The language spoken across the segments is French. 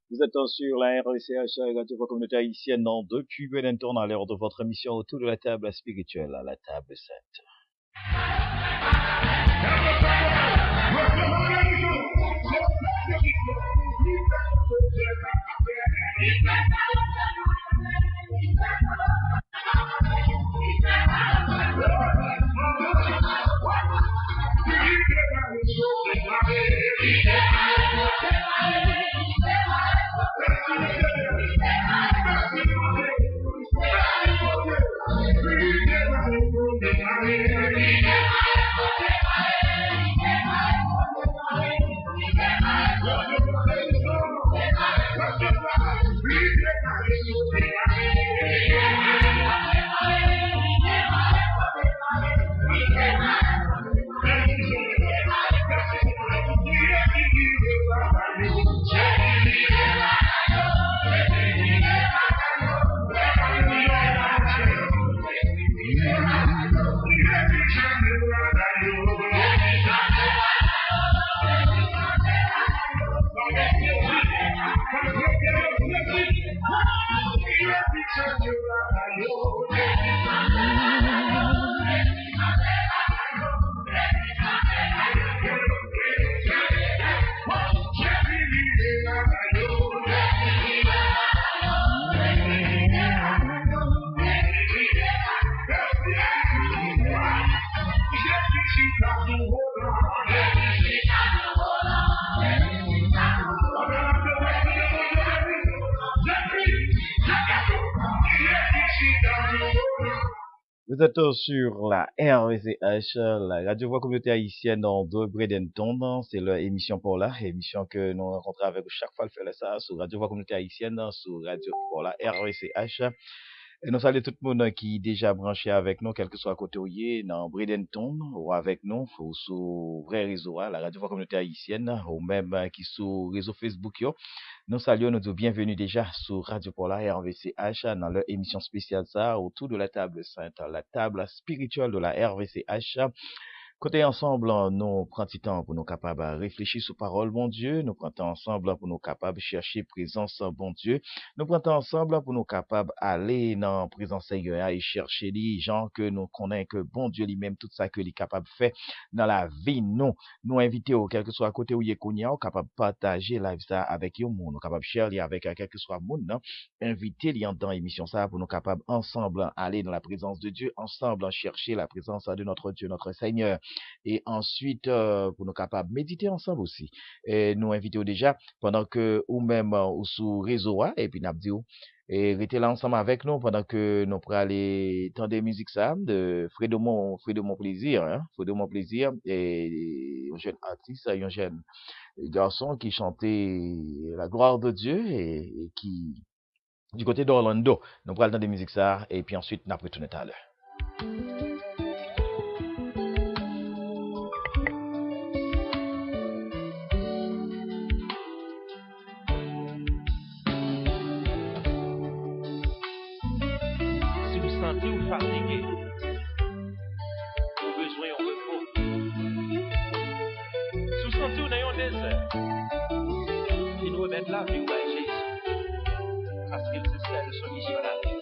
Vous êtes sur la RECH, Radio Voix Communauté Haïtienne, depuis Wellington, à l'heure de votre émission autour de la table spirituelle, à la table sainte. Vous êtes sur la RVCH, la Radio Voix Communauté Haïtienne de Bradenton. C'est l'émission pour là, émission que nous rencontrons avec chaque fois le fait ça sur Radio Voix Communauté Haïtienne, sur Radio pour la RVCH. Et nous saluons tout le monde qui est déjà branché avec nous, quel que soit côté où il est, dans Bradenton, ou avec nous, ou sur vrai réseau, la Radio Voix Communauté Haïtienne, ou même qui sur réseau Facebook, yo. Nous saluons, nous disons bienvenue déjà sur Radio Polar RVCH dans leur émission spéciale ça, autour de la table sainte, la table spirituelle de la RVCH. Côté ensemble, nous prenons du temps pour nous capables de réfléchir sur parole, bon Dieu. Nous prenons ensemble pour nous capables de chercher présence, bon Dieu. Nous prenons ensemble pour nous capables d'aller dans la présence Seigneur et chercher les gens que nous connaissons, que bon Dieu lui-même, tout ça que lui est capable de faire dans la vie. Nous invitons, quel que soit à côté où il est connu, capable de partager la vie ça avec eux, nous capable de chercher avec quel que soit le monde, inviter les gens dans l'émission ça pour nous capables ensemble aller dans la présence de Dieu, ensemble chercher la présence de notre Dieu, notre Seigneur. Et ensuite, pour nous capables de méditer ensemble aussi. Et nous invitons déjà, pendant que, ou même, ou sous réseau, et puis nous dit, et restez là ensemble avec nous pendant que nous pourrons aller entendre des musiques ça, de Frédemont Plaisir, Frédemont Plaisir, et un jeune artiste, un jeune garçon qui chantait la gloire de Dieu et qui du côté d'Orlando. Nous prenons le temps de musique ça et puis ensuite nous retourner tout à l'heure. Si vous sentez vous fatigué, vous besoin de repos. Si vous sentez vous dans un désert, il nous remet la vie à Jésus, parce qu'il c'est celle solution à la vie.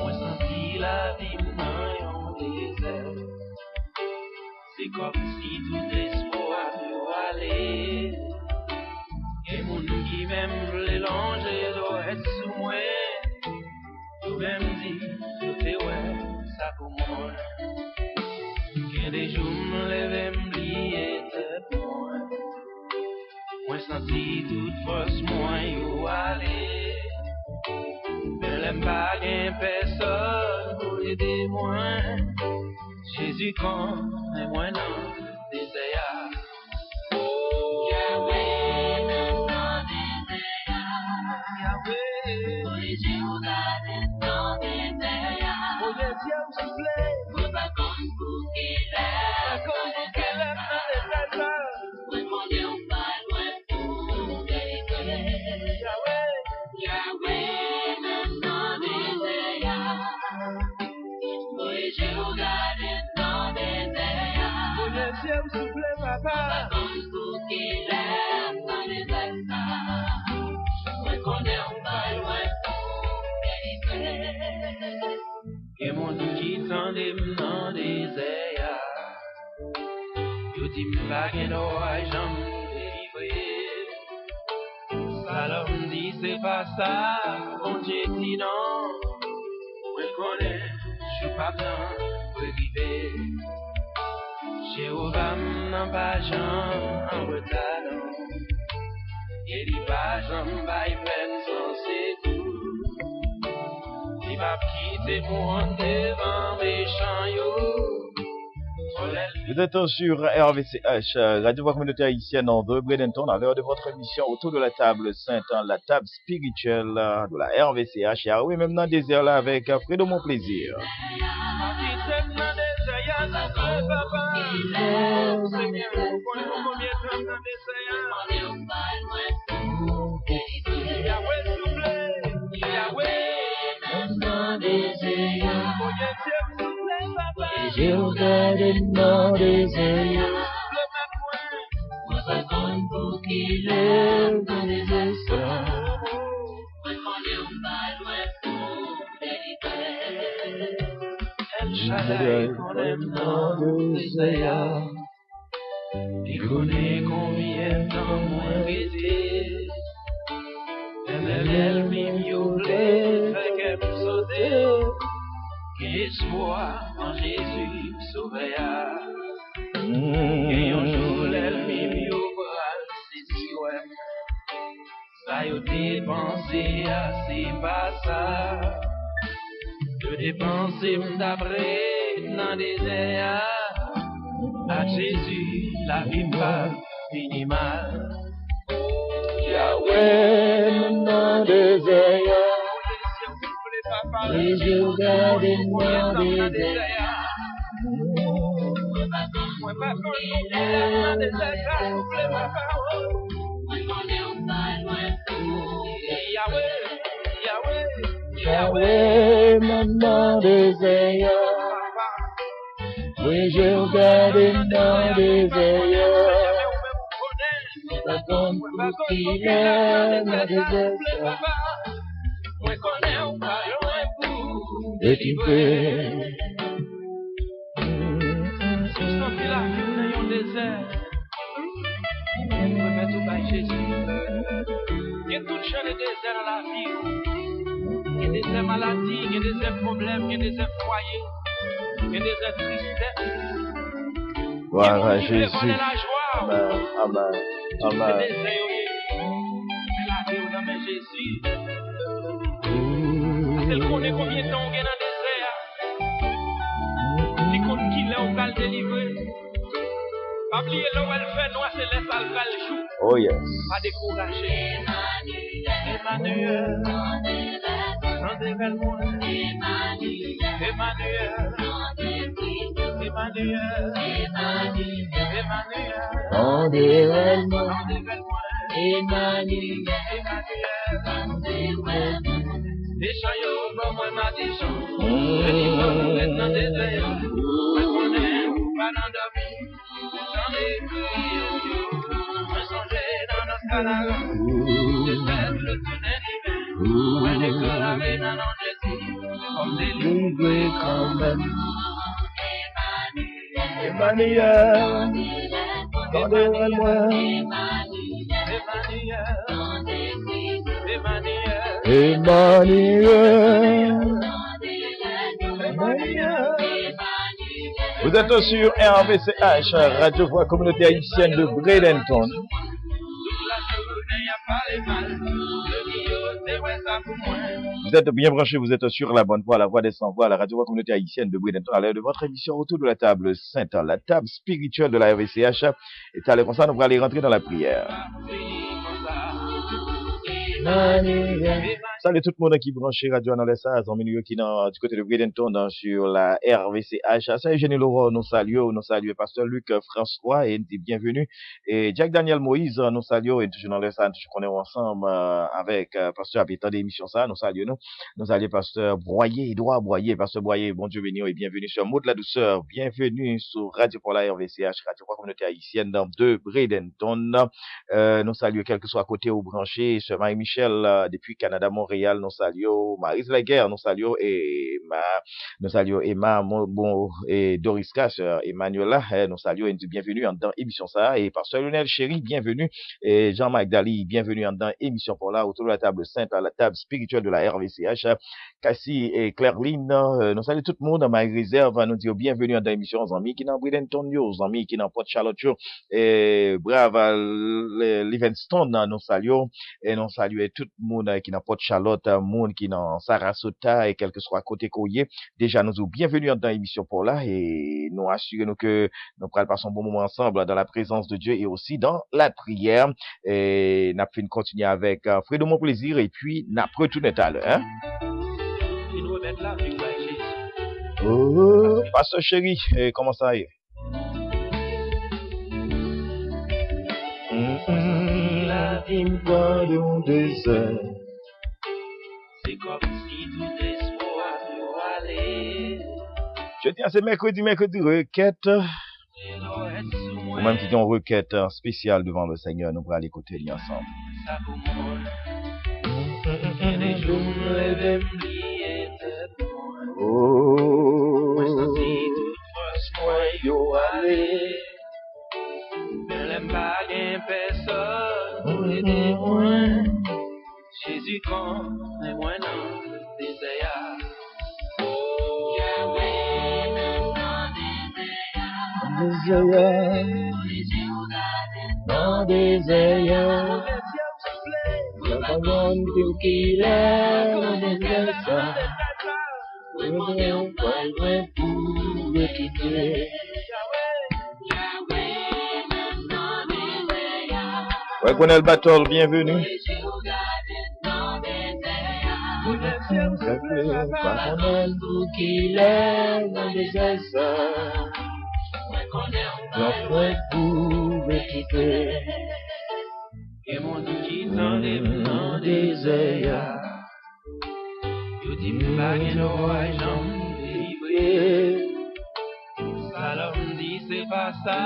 Moi senti la vie dans un désert, c'est comme si tout espoir nous allait. Et mon qui même voulait longer doit être sous moi. Tout même dit, tout est ouais, ça pour moi. Que des jours me lève m'oublier de moi. Moi senti toute force moi y aller. Mais l'aime pas gain personne pour aider moi. Jésus quand et moi non désert. Et mon Dieu qui tendait dans des airs, yo dit m'pa gen d'oreille j'en délivré. Ça l'homme dit c'est pas ça, bon Dieu dit non. Moi connais, j'suis pas blanc, privé. Jéhovah m'en pas j'en en retard. Et il va j'en baille peine sans secours. Il va quitter mon devant méchant yo. Vous êtes sur RVCH, Radio Voix Communautaire Haïtienne en de Bradenton, à l'heure de votre émission autour de la table Sainte, la table spirituelle de la RVCH. Et oui, même dans le désert là avec Fredo Mon Plaisir. J'ai regardé dans des airs, moi pas comme pour qu'il est dans des espoirs. Moi connais un pas loin pour délivrer. El Shaddai connaît dans des airs, il connaît combien de temps moi brisé. Elle mime yo blé, fait qu'elle me sauter. Espoir en Jésus sauveur. Et un jour l'ennemi au bras c'est ouais. Ça y a dépensé assez pas ça. De dépenser d'après dans des airs. À Jésus la vie pas minimale. Yahweh dans des airs. Les yeux gardés dans des airs. Moi pas qu'on dans des airs, oublie ma parole. Moi connais un pas loin pour Yahweh, même dans des airs. Oui, je regarde dans des airs. Pas comme pour qu'il est dans des airs. Moi connais un pas loin pour délivrer. Si vous sentez la vie dans un désert, vous remettez tout par Jésus. Il y a tout champ de désert dans la vie. Il y a des airs maladies, il y a des airs problèmes, il y a des airs foyers, il y a des airs tristesse. Voilà, Jésus. Amen, amen, amen. Amen. Mais la vie dans mes Jésus. Parce qu'elle connaît combien de temps on est dans le désert. Il compte qu'il est au cal délivré. Oh yes. Pas décourager. Emmanuel. Emmanuel. Vous êtes sur RVCH, Radio Voix Communauté Haïtienne de Bradenton. Vous êtes bien branchés, vous êtes sur la bonne voie, la voix des sans-voix, la Radio Voix Communauté Haïtienne de Bradenton, à l'heure de votre émission autour de la table sainte, la table spirituelle de la RVCH. Et à l'heure comme ça, nous allons aller rentrer dans la prière. Salut tout le monde qui branche Radio dans les SAS, en milieu qui dans du côté de Bradenton sur la RVCH. Salut Eugénie Laurent, nous saluons Pasteur Luc François et bienvenue. Et Jack Daniel Moïse, nous saluons et toujours dans les SAS, nous connaissons ensemble avec Pasteur Habitant d'émission ça, nous saluons Pasteur Boyer, Edouard Boyer, Pasteur Boyer, bon Dieu béni et bienvenue sur Mot de la Douceur, bienvenue sur Radio pour la RVCH, Radio pour la Communauté Haïtienne de Bradenton. Nous saluons quel que soit à côté ou branché, sur Marie-Michel depuis Canada, Montréal, nous saluons Marise Laguerre, nous saluons Emma, bon, et Doriska, sœur Emmanuela, nous saluons et bienvenue dans émission ça, et Pasteur Lionel Chéri, bienvenue, et Jean-Marc Dali, bienvenue dans émission pour là, autour de la table sainte, à la table spirituelle de la RVCH, Cassie et Clairline, nous saluons tout le monde dans ma réserve, nous disons bienvenue dans émission, aux amis qui dans Bradenton, aux amis qui dans Port Charlotte, et brave Livingston, nous saluons, et nous saluons tout le monde qui dans Port Charlotte, monde qui dans Sarasota et quel que soit côté Courrier. Déjà, nous sommes bienvenus dans l'émission pour là et nous assurons que nous pourrons passer un bon moment ensemble dans la présence de Dieu et aussi dans la prière. Et nous allons continuer avec Fredo Mon Plaisir et puis nous allons retourner tout à l'heure. Oh, Pasteur Chéri, comment ça est? La vie me prend dans des heures. C'est comme si tout espoir nous allait. Je tiens, c'est mercredi, requête. Ou même qui ont requête spéciale devant le Seigneur, nous pourrons aller écouter lui ensemble. Ça commence. Les jours me rêvent m'oublier tête. Oh, moi si toute force moi yo aller. Mais l'aime pas gain personne pour aider moi. Jésus quand et moi non désert. Oh Yahweh dans désert. L'abandon pour qu'il est dans désert. Revenez au point loin pour le quitter. Ouais, connaît le battle, bienvenue. L'abandon pour qu'il est dans désert. L'enfant pour le quitter. Et mon Dieu qui t'enlève dans désert. Je dis pas qu'il n'aura jamais délivré. Salom dit c'est pas ça.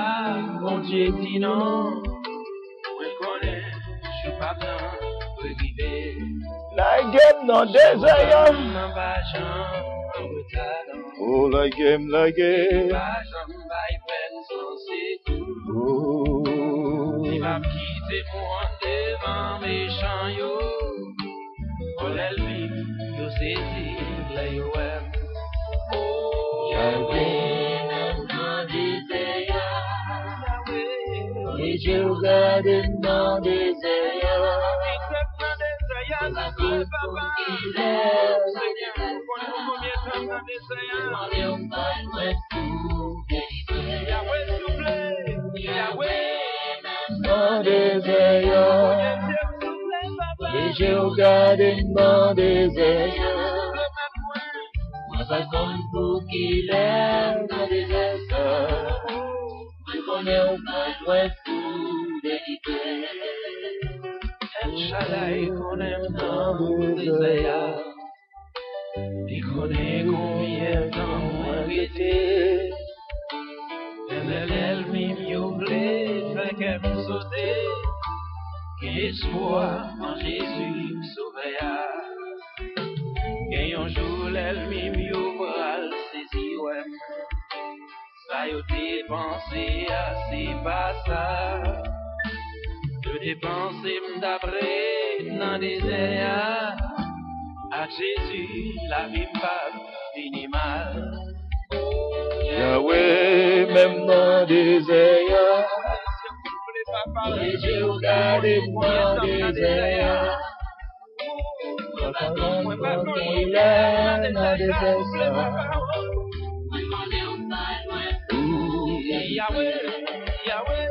Mon Dieu dit non. Moi connais, je suis pas bien. Reviver. La game dans désert. Oh la game. Oh. Il m'a quitté pour devant méchant yo. Oh l'elvi, yo saisi, la yo aime. Oh Yahweh dans désert. Et je regarde dans désert. La vie pour qu'il est Seigneur. Demandez un pas loin pour vérité. Yahweh souffle. Oui, j'ai regardé dans des airs. Moi, pas compte pour qu'il aime dans des airs. Moi, connais un besoin fou d'équité. El Shaddai connaît dans des airs. Il connaît combien de temps moi j'étais. Elle m'y voulait, fait qu'elle me sautait. Espoir en Jésus sauveur. Et un jour l'ennemi m'y saisi, ouais. Ça y a dépensé, c'est pas ça. De dépenser d'après dans des airs. À Jésus, la vie pas fini mal. Yahweh, même dans des airs. Oui, j'ai regardé dans des airs. Moi, pas compte pour qu'il aime dans des airs. Yahweh, Yahweh,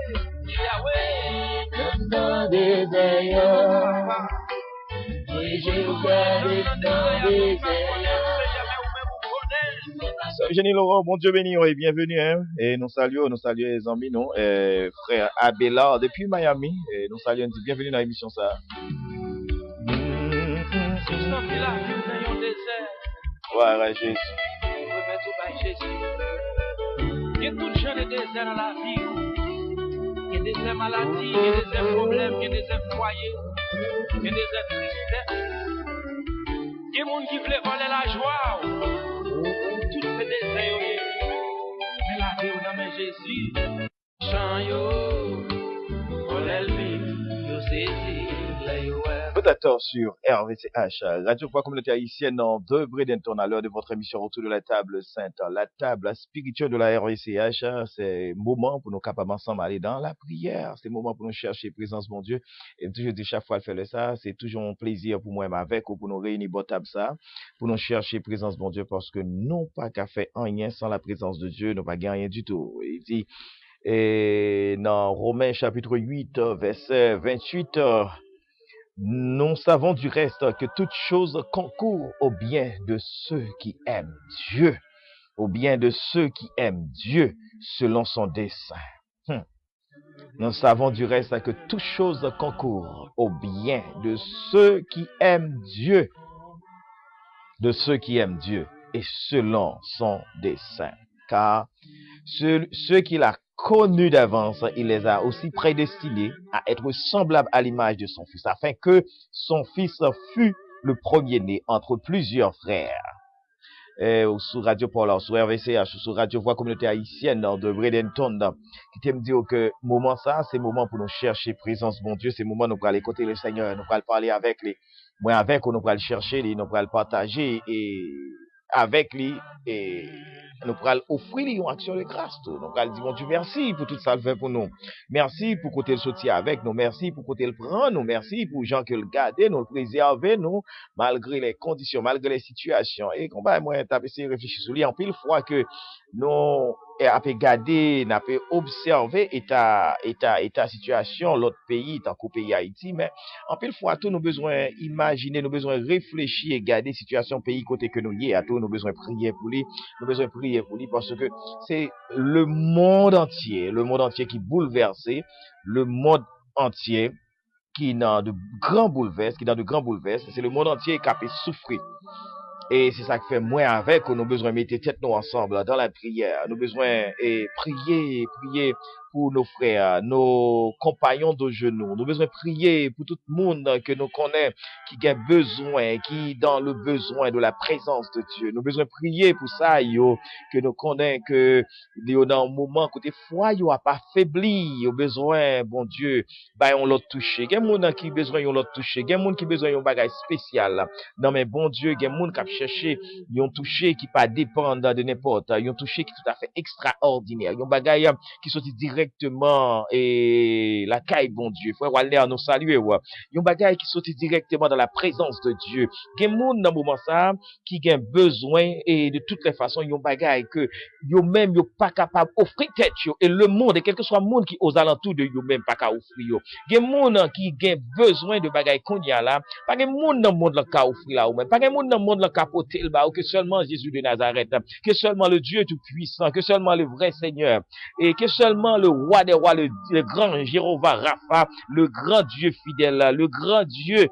Yahweh, Même dans des airs. Oui, j'ai regardé dans des airs. Jenny Laurent, bon Dieu béni et bienvenue. Hein? Et nous saluons les amis, nous, frère Abelard depuis Miami. Et nous saluons, nous disons bienvenue dans l'émission ça. Si vous sortez la vie dans un désert, Ouais, Jésus. remettez tout par Jésus. Il y a tout genre de désert dans la vie. Il y a des déserts maladies, il y a des déserts problèmes, il y a des déserts foyers, il y a des déserts tristesse. Il y a des gens qui veulent voler la joie. Tout ces déserts, mais la vie dans mes Jésus. Chant yo, voler le vie, yo saisi, là yo ouais. Peut-être sur RVCH, Radio Voix Communauté Haïtienne dans de Bredenton à l'heure de votre émission Retour de la table sainte, la table spirituelle de la RVCH. C'est moment pour nous capables ensemble aller dans la prière. C'est moment pour nous chercher présence mon Dieu. Et toujours dit chaque fois faire ça, c'est toujours un plaisir pour moi avec ou pour nous réunir bon table ça, pour nous chercher présence mon Dieu parce que non pas qu'à faire rien sans la présence de Dieu, nous pas gagner rien du tout. Il dit et dans Romains chapitre 8 verset 28 nous savons du reste que toute chose concourt au bien de ceux qui aiment Dieu, au bien de ceux qui aiment Dieu selon son dessein. Nous savons du reste que toute chose concourt au bien de ceux qui aiment Dieu, et selon son dessein. Car ceux qu'il a connus d'avance, il les a aussi prédestinés à être semblables à l'image de son Fils, afin que son Fils fût le premier-né entre plusieurs frères. Sur Radio Paula, sur RVCH, sur Radio Voix Communauté Haïtienne de Bredenton, qui t'aime dire que moment ça, c'est moment pour nous chercher présence, bon Dieu, c'est moment nous pour aller côté le Seigneur, nous pour aller parler avec les, moi avec, nous pour aller chercher, nous pour aller partager et avec lui et nous pourrons offrir une action de grâce. Nous pourrons dire, mon Dieu, merci pour tout ça le fait pour nous. Merci pour côté le soutien avec nous. Merci pour côté le prendre nous. Merci pour gens que le garder, nous le préserver, nous, malgré les conditions, malgré les situations. Et qu'on va, moi, taper, réfléchir sur lui en pile fois que nous, après garder, n'a pas observé état situation, l'autre pays, tant qu'au pays Haïti, mais en pile fois, tout nous besoin imaginer, nous besoin réfléchir et garder situation pays côté que nous y est, à tout nous besoin prier pour lui, parce que c'est le monde entier qui bouleversé, le monde entier qui dans de grands bouleverses, c'est le monde entier qui a pu souffrir. Et c'est ça qui fait moins avec, nous besoin mettre tête nous ensemble dans la prière. Nous besoin prier pour nos frères, nos compagnons de genoux. Nous besoin prier pour tout le monde que nous connaissons, qui a besoin, qui dans le besoin de la présence de Dieu. Nous besoin prier pour ça, que nous connaissons que dans un moment côté foi, yo a pas faibli, yo besoin, bon Dieu, bah on l'autre touché. Il y a monde qui besoin on l'autre touché. Il y a monde qui besoin un bagage spécial. Non mais bon Dieu, il y a monde qui chercher yon touché qui pas dépendre de n'importe, yon touché qui tout à fait extraordinaire, yon bagay qui sorti direct directement et la caille bon Dieu. Frère Walner nous saluer ouais. Yon bagay qui sorti directement dans la présence de Dieu. Gen moun dans moment ça qui gen besoin et de toutes les façons yon bagay que yo même yo pas capable offrir tête yo et le monde et quel que soit monde qui aux alentours de yo même pas ka offrir yo. Gen moun qui gen besoin de bagay qu'on y a là, pas gen moun dans monde là ka offrir là ou même pas gen moun dans monde là ka porter le ba ou que seulement Jésus de Nazareth, que seulement le Dieu tout puissant, que seulement le vrai Seigneur et que seulement le roi des rois, le grand Jéhovah Rapha, le grand Dieu fidèle, le grand Dieu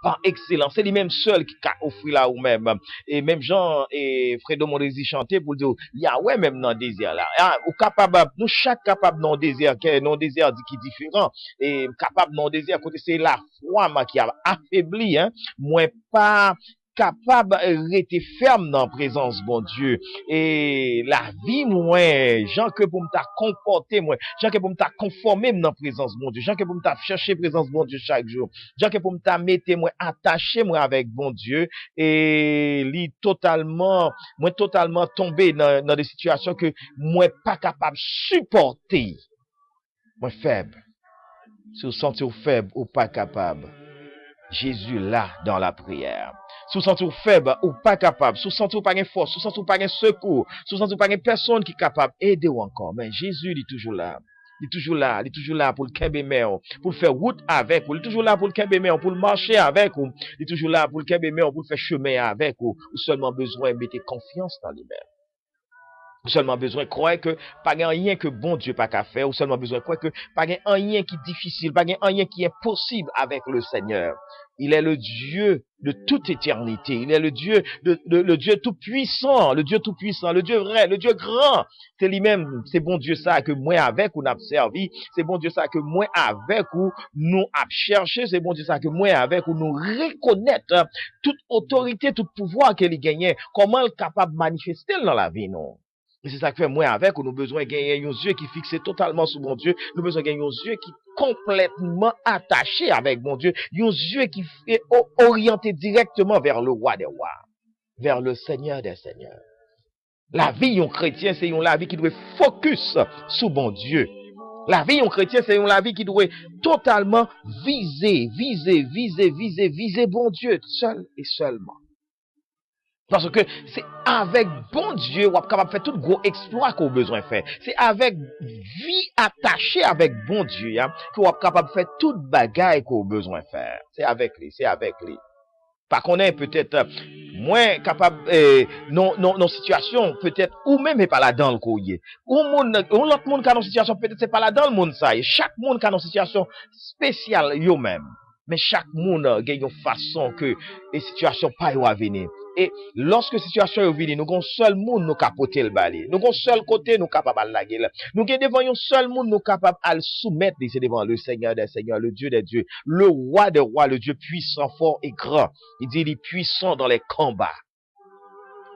par excellence, c'est lui-même seul qui a offert là ou même. Et même Jean et Fredo Mondesi chanté pour dire, Yahweh même dans le désert là. Ou capable, nous chaque capable dans le désert, non désert qui est différent. Et capable dans le désert, côté c'est la foi qui a affaibli, hein. Moi pas capable de rester ferme dans la présence bon Dieu et la vie moi gens que pour me t'a comporter moi gens que pour me t'a conformer dans la présence bon Dieu gens que pour me t'a chercher présence bon Dieu chaque jour gens que pour me t'a mettre moi attaché moi avec bon Dieu et li totalement tombé dans des situations que moi pas capable supporter moi faible si vous sentez faible ou pas capable Jésus là dans la prière. Si vous sentez faible ou pas capable, si vous sentez pas de force, si vous sentez pas de secours, si vous sentez pas de personne qui est capable d'aider ou encore, mais Jésus il est toujours là. Il est toujours là, il est toujours là pour le kembe pour faire route avec vous, il est toujours là pour le kembe pour marcher avec vous, il est toujours là pour le kembe pour faire chemin avec vous, ou seulement besoin de mettre confiance dans lui-même. Ou seulement besoin de croire que pas rien que bon Dieu pas qu'à faire, ou seulement besoin de croire que pas rien qui est difficile, pas rien qui est impossible avec le Seigneur. Il est le Dieu de toute éternité. Il est le Dieu, le Dieu tout puissant, le Dieu tout puissant, le Dieu vrai, le Dieu grand. C'est lui-même, c'est bon Dieu ça que moi avec ou n'a servi. C'est bon Dieu ça que moi avec ou nous a cherché. C'est bon Dieu ça que moi avec ou nous reconnaître toute autorité, tout pouvoir qu'il gagnait. Comment il est capable de manifester dans la vie, non? Et c'est ça que fait moi avec, nous besoin de gagner un yeux qui fixe totalement sur mon Dieu. Nous besoin de gagner un yeux qui complètement attaché avec mon Dieu. Un yeux qui est orienté directement vers le roi des rois. Vers le Seigneur des seigneurs. La vie d'un chrétien, c'est une vie qui doit focus sur mon Dieu. La vie d'un chrétien, c'est une vie qui doit totalement viser bon Dieu, seul et seulement. Parce que c'est avec bon Dieu qu'on est capable de faire tout gros exploit qu'on a besoin de faire. C'est avec vie attachée avec bon Dieu qu'on est capable de faire toute bagaille qu'on a besoin de faire. C'est avec lui. Par qu'on est peut-être moins capable, non situation, peut-être, ou même pas là-dedans le courrier. Ou l'autre monde qui a une situation, peut-être c'est pas là-dedans le monde ça. Et chaque monde qui a une situation spéciale, yo même. Mais chaque monde a une façon que les situations pas y venir. Et lorsque situation est venue, nous avons seul monde nous capoter le balai. Nous avons seul côté nous capable de la gueule. Nous avons devant un seul monde nous capable de soumettre devant le Seigneur des seigneurs, le Dieu des dieux, le roi des rois, le Dieu puissant, fort et grand. Il dit il est puissant dans les combats.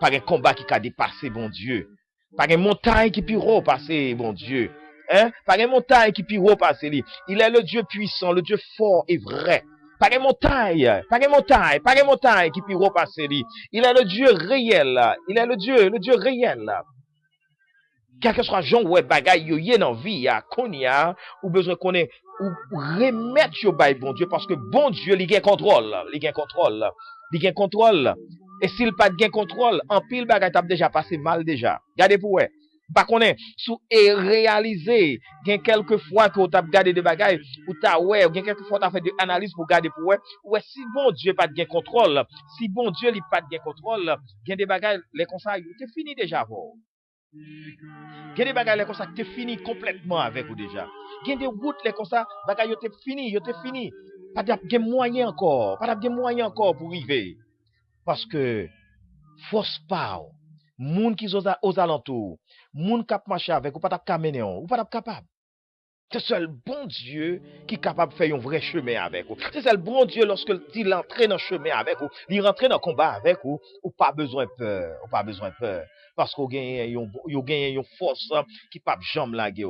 Pas un combat qui a dépassé bon Dieu. Pas une montagne qui peut repasser bon Dieu. Hein? Pas une montagne qui peut repasser lui. Il est le Dieu puissant, le Dieu fort et vrai. Pas de montagne qui peut repasser lui. Il est le Dieu réel. Il est le Dieu réel. Quel que soit Jean ou bagay yo yé dans vie konya ou besoin connaître ou remettre yo bay bon Dieu parce que bon Dieu il gagne contrôle. Et s'il pas de gain contrôle, en pile bagay t'a déjà passé mal déjà. Regardez pour ouais. Pas connaît sous et réaliser gain quelques fois que tu as regardé des bagailles ou t'as ouais gain quelques fois tu as fait des analyses pour regarder pour ouais si bon Dieu pas de gain contrôle si bon Dieu il pas de gain contrôle gain des bagailles les conseils c'est fini déjà avant gain des bagailles les conseils c'est fini complètement avec ou déjà gain des routes les conseils bagailles c'est fini pas de moyen encore pour arriver parce que force pas moun qui aux alentours moun k'ap marcher avec ou pas t'a caminer ou pas t'a capable c'est seul bon Dieu qui est capable de faire un vrai chemin avec vous c'est seul bon Dieu lorsque il entre dans chemin avec vous il rentre dans combat avec vous ou pas besoin peur parce qu'on gagne une force qui pas jamais laguer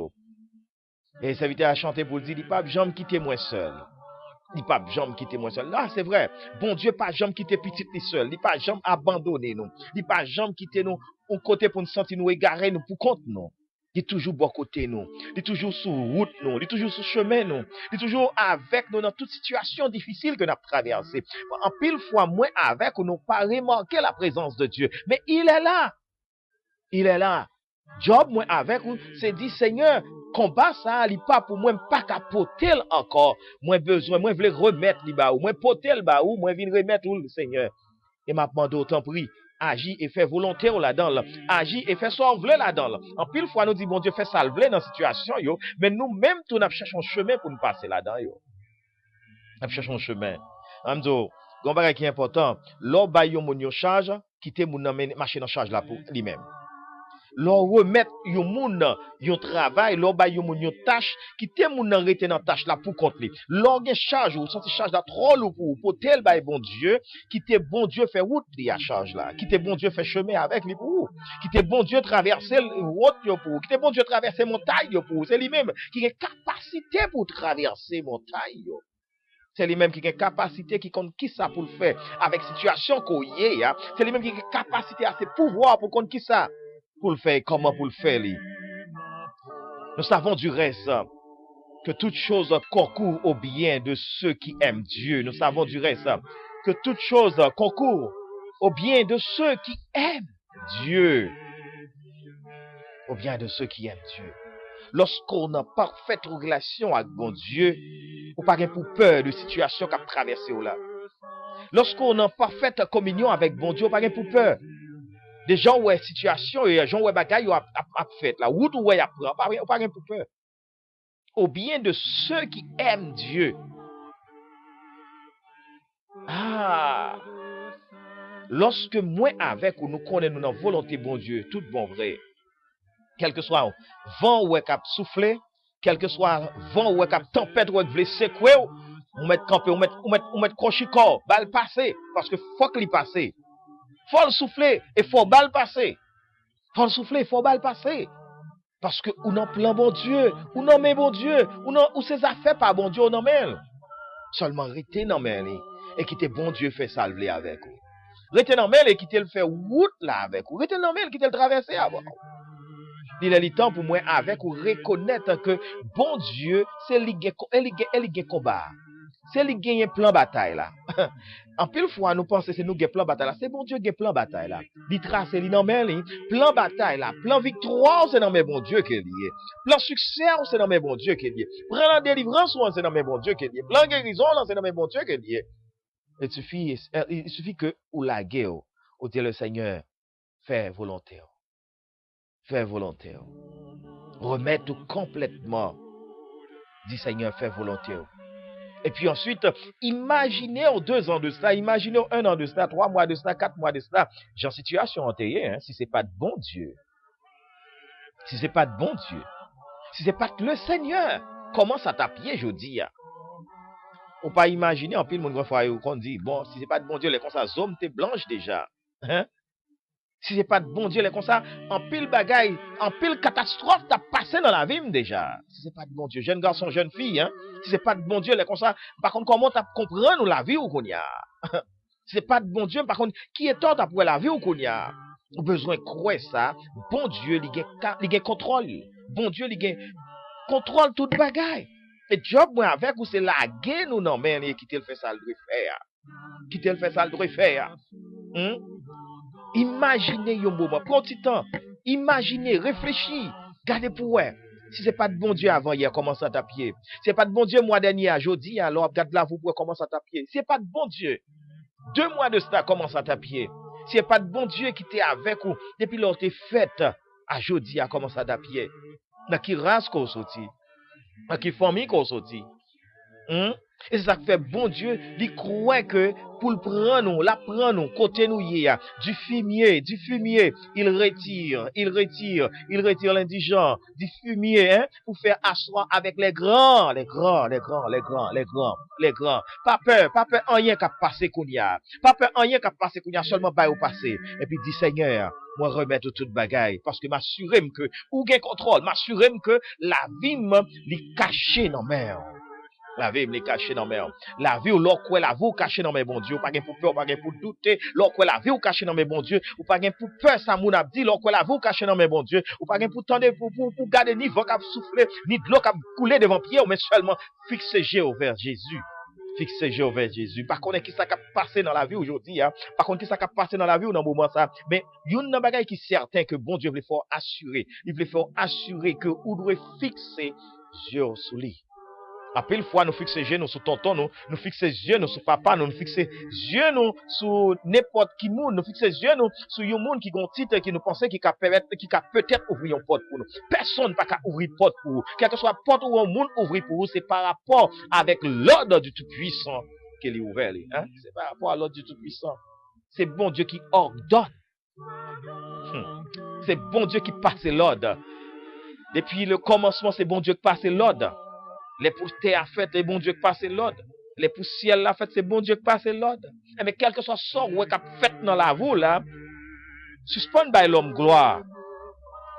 et serviteur a chanté pour dire il pas jamais quitter moi seul. Il pas jamais quitter moi seul. Là, c'est vrai. Bon Dieu pas jamais quitter petit ni seul. Il pas jamais abandonner nous. Il pas jamais quitter nous au côté pour nous sentir nous égarer nous pour compte nous. Il est toujours bon côté nous, il est toujours sur route nous, il est toujours sur chemin nous, il est toujours avec nous dans toute situation difficile que nous avons traversée. En pile fois, moins avec, nous n'avons pas remarqué la présence de Dieu. Mais il est là. Il est là. Job, moi avec, c'est dit, Seigneur, combat ça, il pas pour moi, pas capoter encore. Moi besoin, moi voulais remettre li ba ou, moi poter ba ou, moi vinn remettre ou le Seigneur. Et m'a demandé autant pris. Agis et fait volontaire là-dedans. Agis et fait sauver là-dedans. En pile fois, nous dit, bon Dieu, fait salver dans la situation, yo. Mais nous-mêmes, nous cherchons un chemin pour nous passer là-dedans, yo. Nous cherchons un chemin. Amzo, gon bagay qui est important, l'on ba yon moun yon charge, quitter moun nan marcher dans charge là pour lui-même. L'on remettre yon moun yon travail, l'on ba yon moun yon tâche, quitter moun nan rete dans tâche là pour compte li. L'on gen charge ou senti charge là trop lourd pour tel bay bon Dieu, quitter bon Dieu fait route li à charge là, quitter bon Dieu fait chemin avec lui pour, quitter bon Dieu traverser route yo pour, quitter bon Dieu traverser montagne yo pour, c'est lui même qui a capacité pour traverser montagne yo. C'est lui-même qui a capacité, qui compte qui ça pour le faire avec situation qu'on y est. C'est lui-même qui a capacité à ses pouvoirs pour compte qui ça pour le faire, comment pour le faire. Nous savons du reste que toute chose concourt au bien de ceux qui aiment Dieu. Nous savons du reste que toute chose concourt au bien de ceux qui aiment Dieu. Au bien de ceux qui aiment Dieu. Lorsqu'on a parfaite relation avec bon Dieu, ou pas pour peur de situation qu'a traversé là. Lorsqu'on a parfaite communion avec bon Dieu, ou pas pour peur. Des gens où situation et des gens où bagaille a fait la route où y a prend, pas pour peur. Au bien de ceux qui aiment Dieu. Ah. Lorsque moi avec ou nous connaissons notre volonté bon Dieu, tout bon vrai. Quel que soit vent ou cap souffler, quel que soit vent ou cap tempête ou vle secouer, on met camper, on met crochicor, balle passer parce que faut que li passer. Faut le souffler et faut balle passer. Faut le souffler, faut balle passer. Parce que ou non plan bon Dieu, ou non mais bon Dieu, ou ses affaires pas bon Dieu ou non mais. Seulement rester non mais et quitter bon Dieu fait salver avec vous. Rester non mais et quitter le faire route là avec vous. Rester non mais quitter le traverser avant. Il est le temps pour moi avec ou reconnaître que bon Dieu, c'est lui qui combat. C'est lui qui gagne plan bataille là. En pile fois nous pensons c'est nous qui plan bataille là, c'est bon Dieu qui plan bataille là. Il trace li nan men li, plan bataille là, plan victoire c'est dans mes bon Dieu qui lié. Plan succès c'est dans mes bon Dieu qui lié. Plan la délivrance c'est dans mes bon Dieu qui lié. Plan guérison c'est dans mes bon Dieu qui lié. Il suffit que ou la guerre ou dire le Seigneur fais volontaire. Fais volontaire. Remettre tout complètement. Dit Seigneur, fais volontaire. Et puis ensuite, imaginez en 2 ans de cela, imaginez en 1 an de cela, 3 mois de cela, 4 mois de cela. J'ai en situation antérieure, si c'est pas de bon Dieu. Si c'est pas de bon Dieu. Si c'est pas le Seigneur. Comment ça t'a pied, je dis. On pas imaginer en pile mon fois qu'on dit, bon, si c'est pas de bon Dieu, les comme ça, zone t'es blanche déjà. Hein? Si c'est pas de bon Dieu, les comme ça, en pile bagaille, en pile catastrophe, t'as passé dans la vie déjà. Si c'est pas de bon Dieu, jeune garçon, jeune fille, hein. Si c'est pas de bon Dieu, les comme ça, par contre, comment t'as comprendre la vie ou qu'on y a? Si c'est pas de bon Dieu, par contre, qui est temps t'as pour la vie ou qu'on y a? Ou besoin de croire ça, bon Dieu, il gagne contrôle. Bon Dieu, il gagne contrôle toute bagaille. Et job, moi, avec ou c'est la guerre, nous, non, mais, qui te le fait ça, le faire. Qui te le fait ça, le faire. Imaginez un moment, prends petit temps, imaginez, réfléchis, gardez pour ouais. Si c'est pas de bon Dieu avant hier, commence à taper. Si c'est pas de bon Dieu mois dernier, aujourd'hui, alors regarde là, vous pouvez commencer à taper. Si c'est pas de bon Dieu, 2 mois de cela, commence à taper. Si c'est pas de bon Dieu qui était avec vous, depuis lors t'es fête, à jeudi, à commencer à taper. Dans qui race qu'on sorti, dans qui famille qu'on sorti. Et c'est ça qui fait bon Dieu, il croit que pour le prendre, la prendre, côté nous y a, du fumier, il retire l'indigent, du fumier, hein, pour faire asseoir avec les grands. Pas peur, rien qu'à passer qu'on y a. Pas peur, rien qu'à passer qu'on y a, seulement pas au passé. Et puis dit Seigneur, moi remettre toute bagaille, parce que m'assurez que, ou gain contrôle, m'assurez que la vie m'est cachée dans mer. La vie me caché dans mes la vie ou l'or la vie ou caché dans mes bon Dieu, ou pas pour peur, ou pas pour douter, l'or la vie ou caché dans mes bon Dieu, ou pas pour peur ça moun a dit, l'or la vie ou caché dans mes bon Dieu, ou pas pour tendre pour garder ni vent cap souffler, ni de l'eau cap couler devant pied, mais seulement fixer Jéhovah vers Jésus. Fixer Jéhovah vers Jésus. Par contre, qui ça a passé dans la vie aujourd'hui, hein? Par contre, qui ça a passé dans la vie ou dans le moment ça, mais il y a un bagage qui est certain que bon Dieu veut faire assurer, il veut faire assurer que vous devez fixer Jéhovah sur lui. À pile fois, nous fixons les yeux sur tonton, nous fixons les yeux sur papa, nous fixons les yeux sur n'importe qui monde, nous fixons les yeux sur un monde qui a un titre qui nous pensait qui a peut-être ouvrir une porte pour nous. Personne n'a qu'à ouvrir une porte pour vous. Quelle que soit la porte où un monde ouvre pour vous, c'est par rapport avec l'ordre du Tout-Puissant qu'il est ouvert. Hein? C'est par rapport à l'ordre du Tout-Puissant. C'est bon Dieu qui ordonne. C'est bon Dieu qui passe l'ordre. Depuis le commencement, c'est bon Dieu qui passe l'ordre. Les pour terre à fait, c'est bon Dieu qui passe l'ordre. Les pour ciel à fait, c'est bon Dieu qui passe l'ordre. Mais quel que soit sort ou qu'a fait dans la vie là, suspend by l'homme gloire.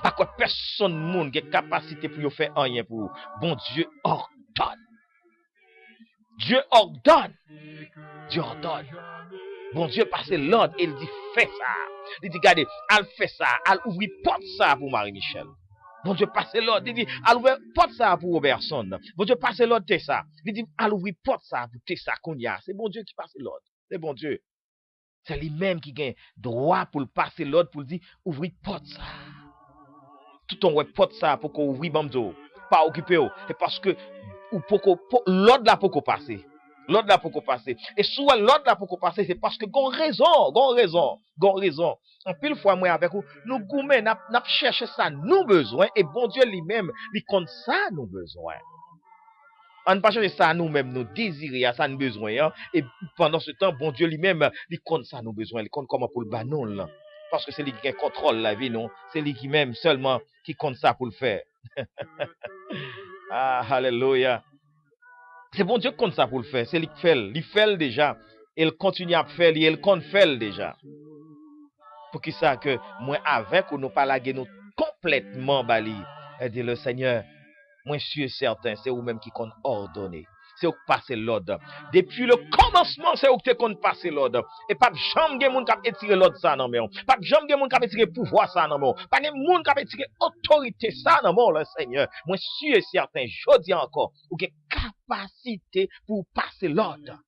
Pas que personne monde qui a capacité pour faire rien pour bon Dieu ordonne. Dieu ordonne. Dieu ordonne. Bon Dieu passe l'ordre et il dit fais ça. Il dit regardez, elle fait ça, elle ouvre porte ça pour Marie-Michel. Bon Dieu passe l'ordre, il dit, elle ouvre porte ça pour Robertson. Bon Dieu passe l'ordre, t'es ça. Il dit, elle ouvre porte ça pour t'es ça qu'on y a. C'est bon Dieu qui passe l'ordre. C'est bon Dieu. C'est lui-même qui a droit pour le passer l'ordre, pour le dire, ouvrir porte ça. Tout on porte ça pour qu'on ouvre bamzo. Pas occupé. Et parce que, l'ordre là pour qu'on passe. L'ordre là pour qu'on passe. Et souvent, l'ordre là pour qu'on passe, c'est parce que gon raison. En pile fois, moi, avec vous, nous gourmets, n'a cherché ça, nous besoin, et bon Dieu lui-même, il compte ça, nous besoin. On ne pas chercher ça, nous-mêmes, nous désirer, ça, nous besoin, hein? Et pendant ce temps, bon Dieu lui-même, il compte ça, nous besoin, il compte comment pour le banon, là. Parce que c'est lui qui contrôle la vie, non? C'est lui qui même seulement qui compte ça pour le faire. Ah, alléluia. C'est bon Dieu qui compte ça pour le faire, c'est lui qui fait, il fait déjà, et il continue à faire, et il compte faire déjà. Pour qui ça que moi avec ou nous pas laguer nous complètement bali et dit le Seigneur moi je suis certain c'est vous même qui compte ordonner c'est vous passer l'ordre depuis le commencement c'est vous qui compte passer l'ordre et pas jamais gen moun k'ap étirer l'ordre ça non mais pas jamais gen moun k'ap étirer pouvoir ça non mais pas gen moun k'ap étirer autorité ça non mais le Seigneur moi je suis certain jodi encore ou gen capacité pour passer l'ordre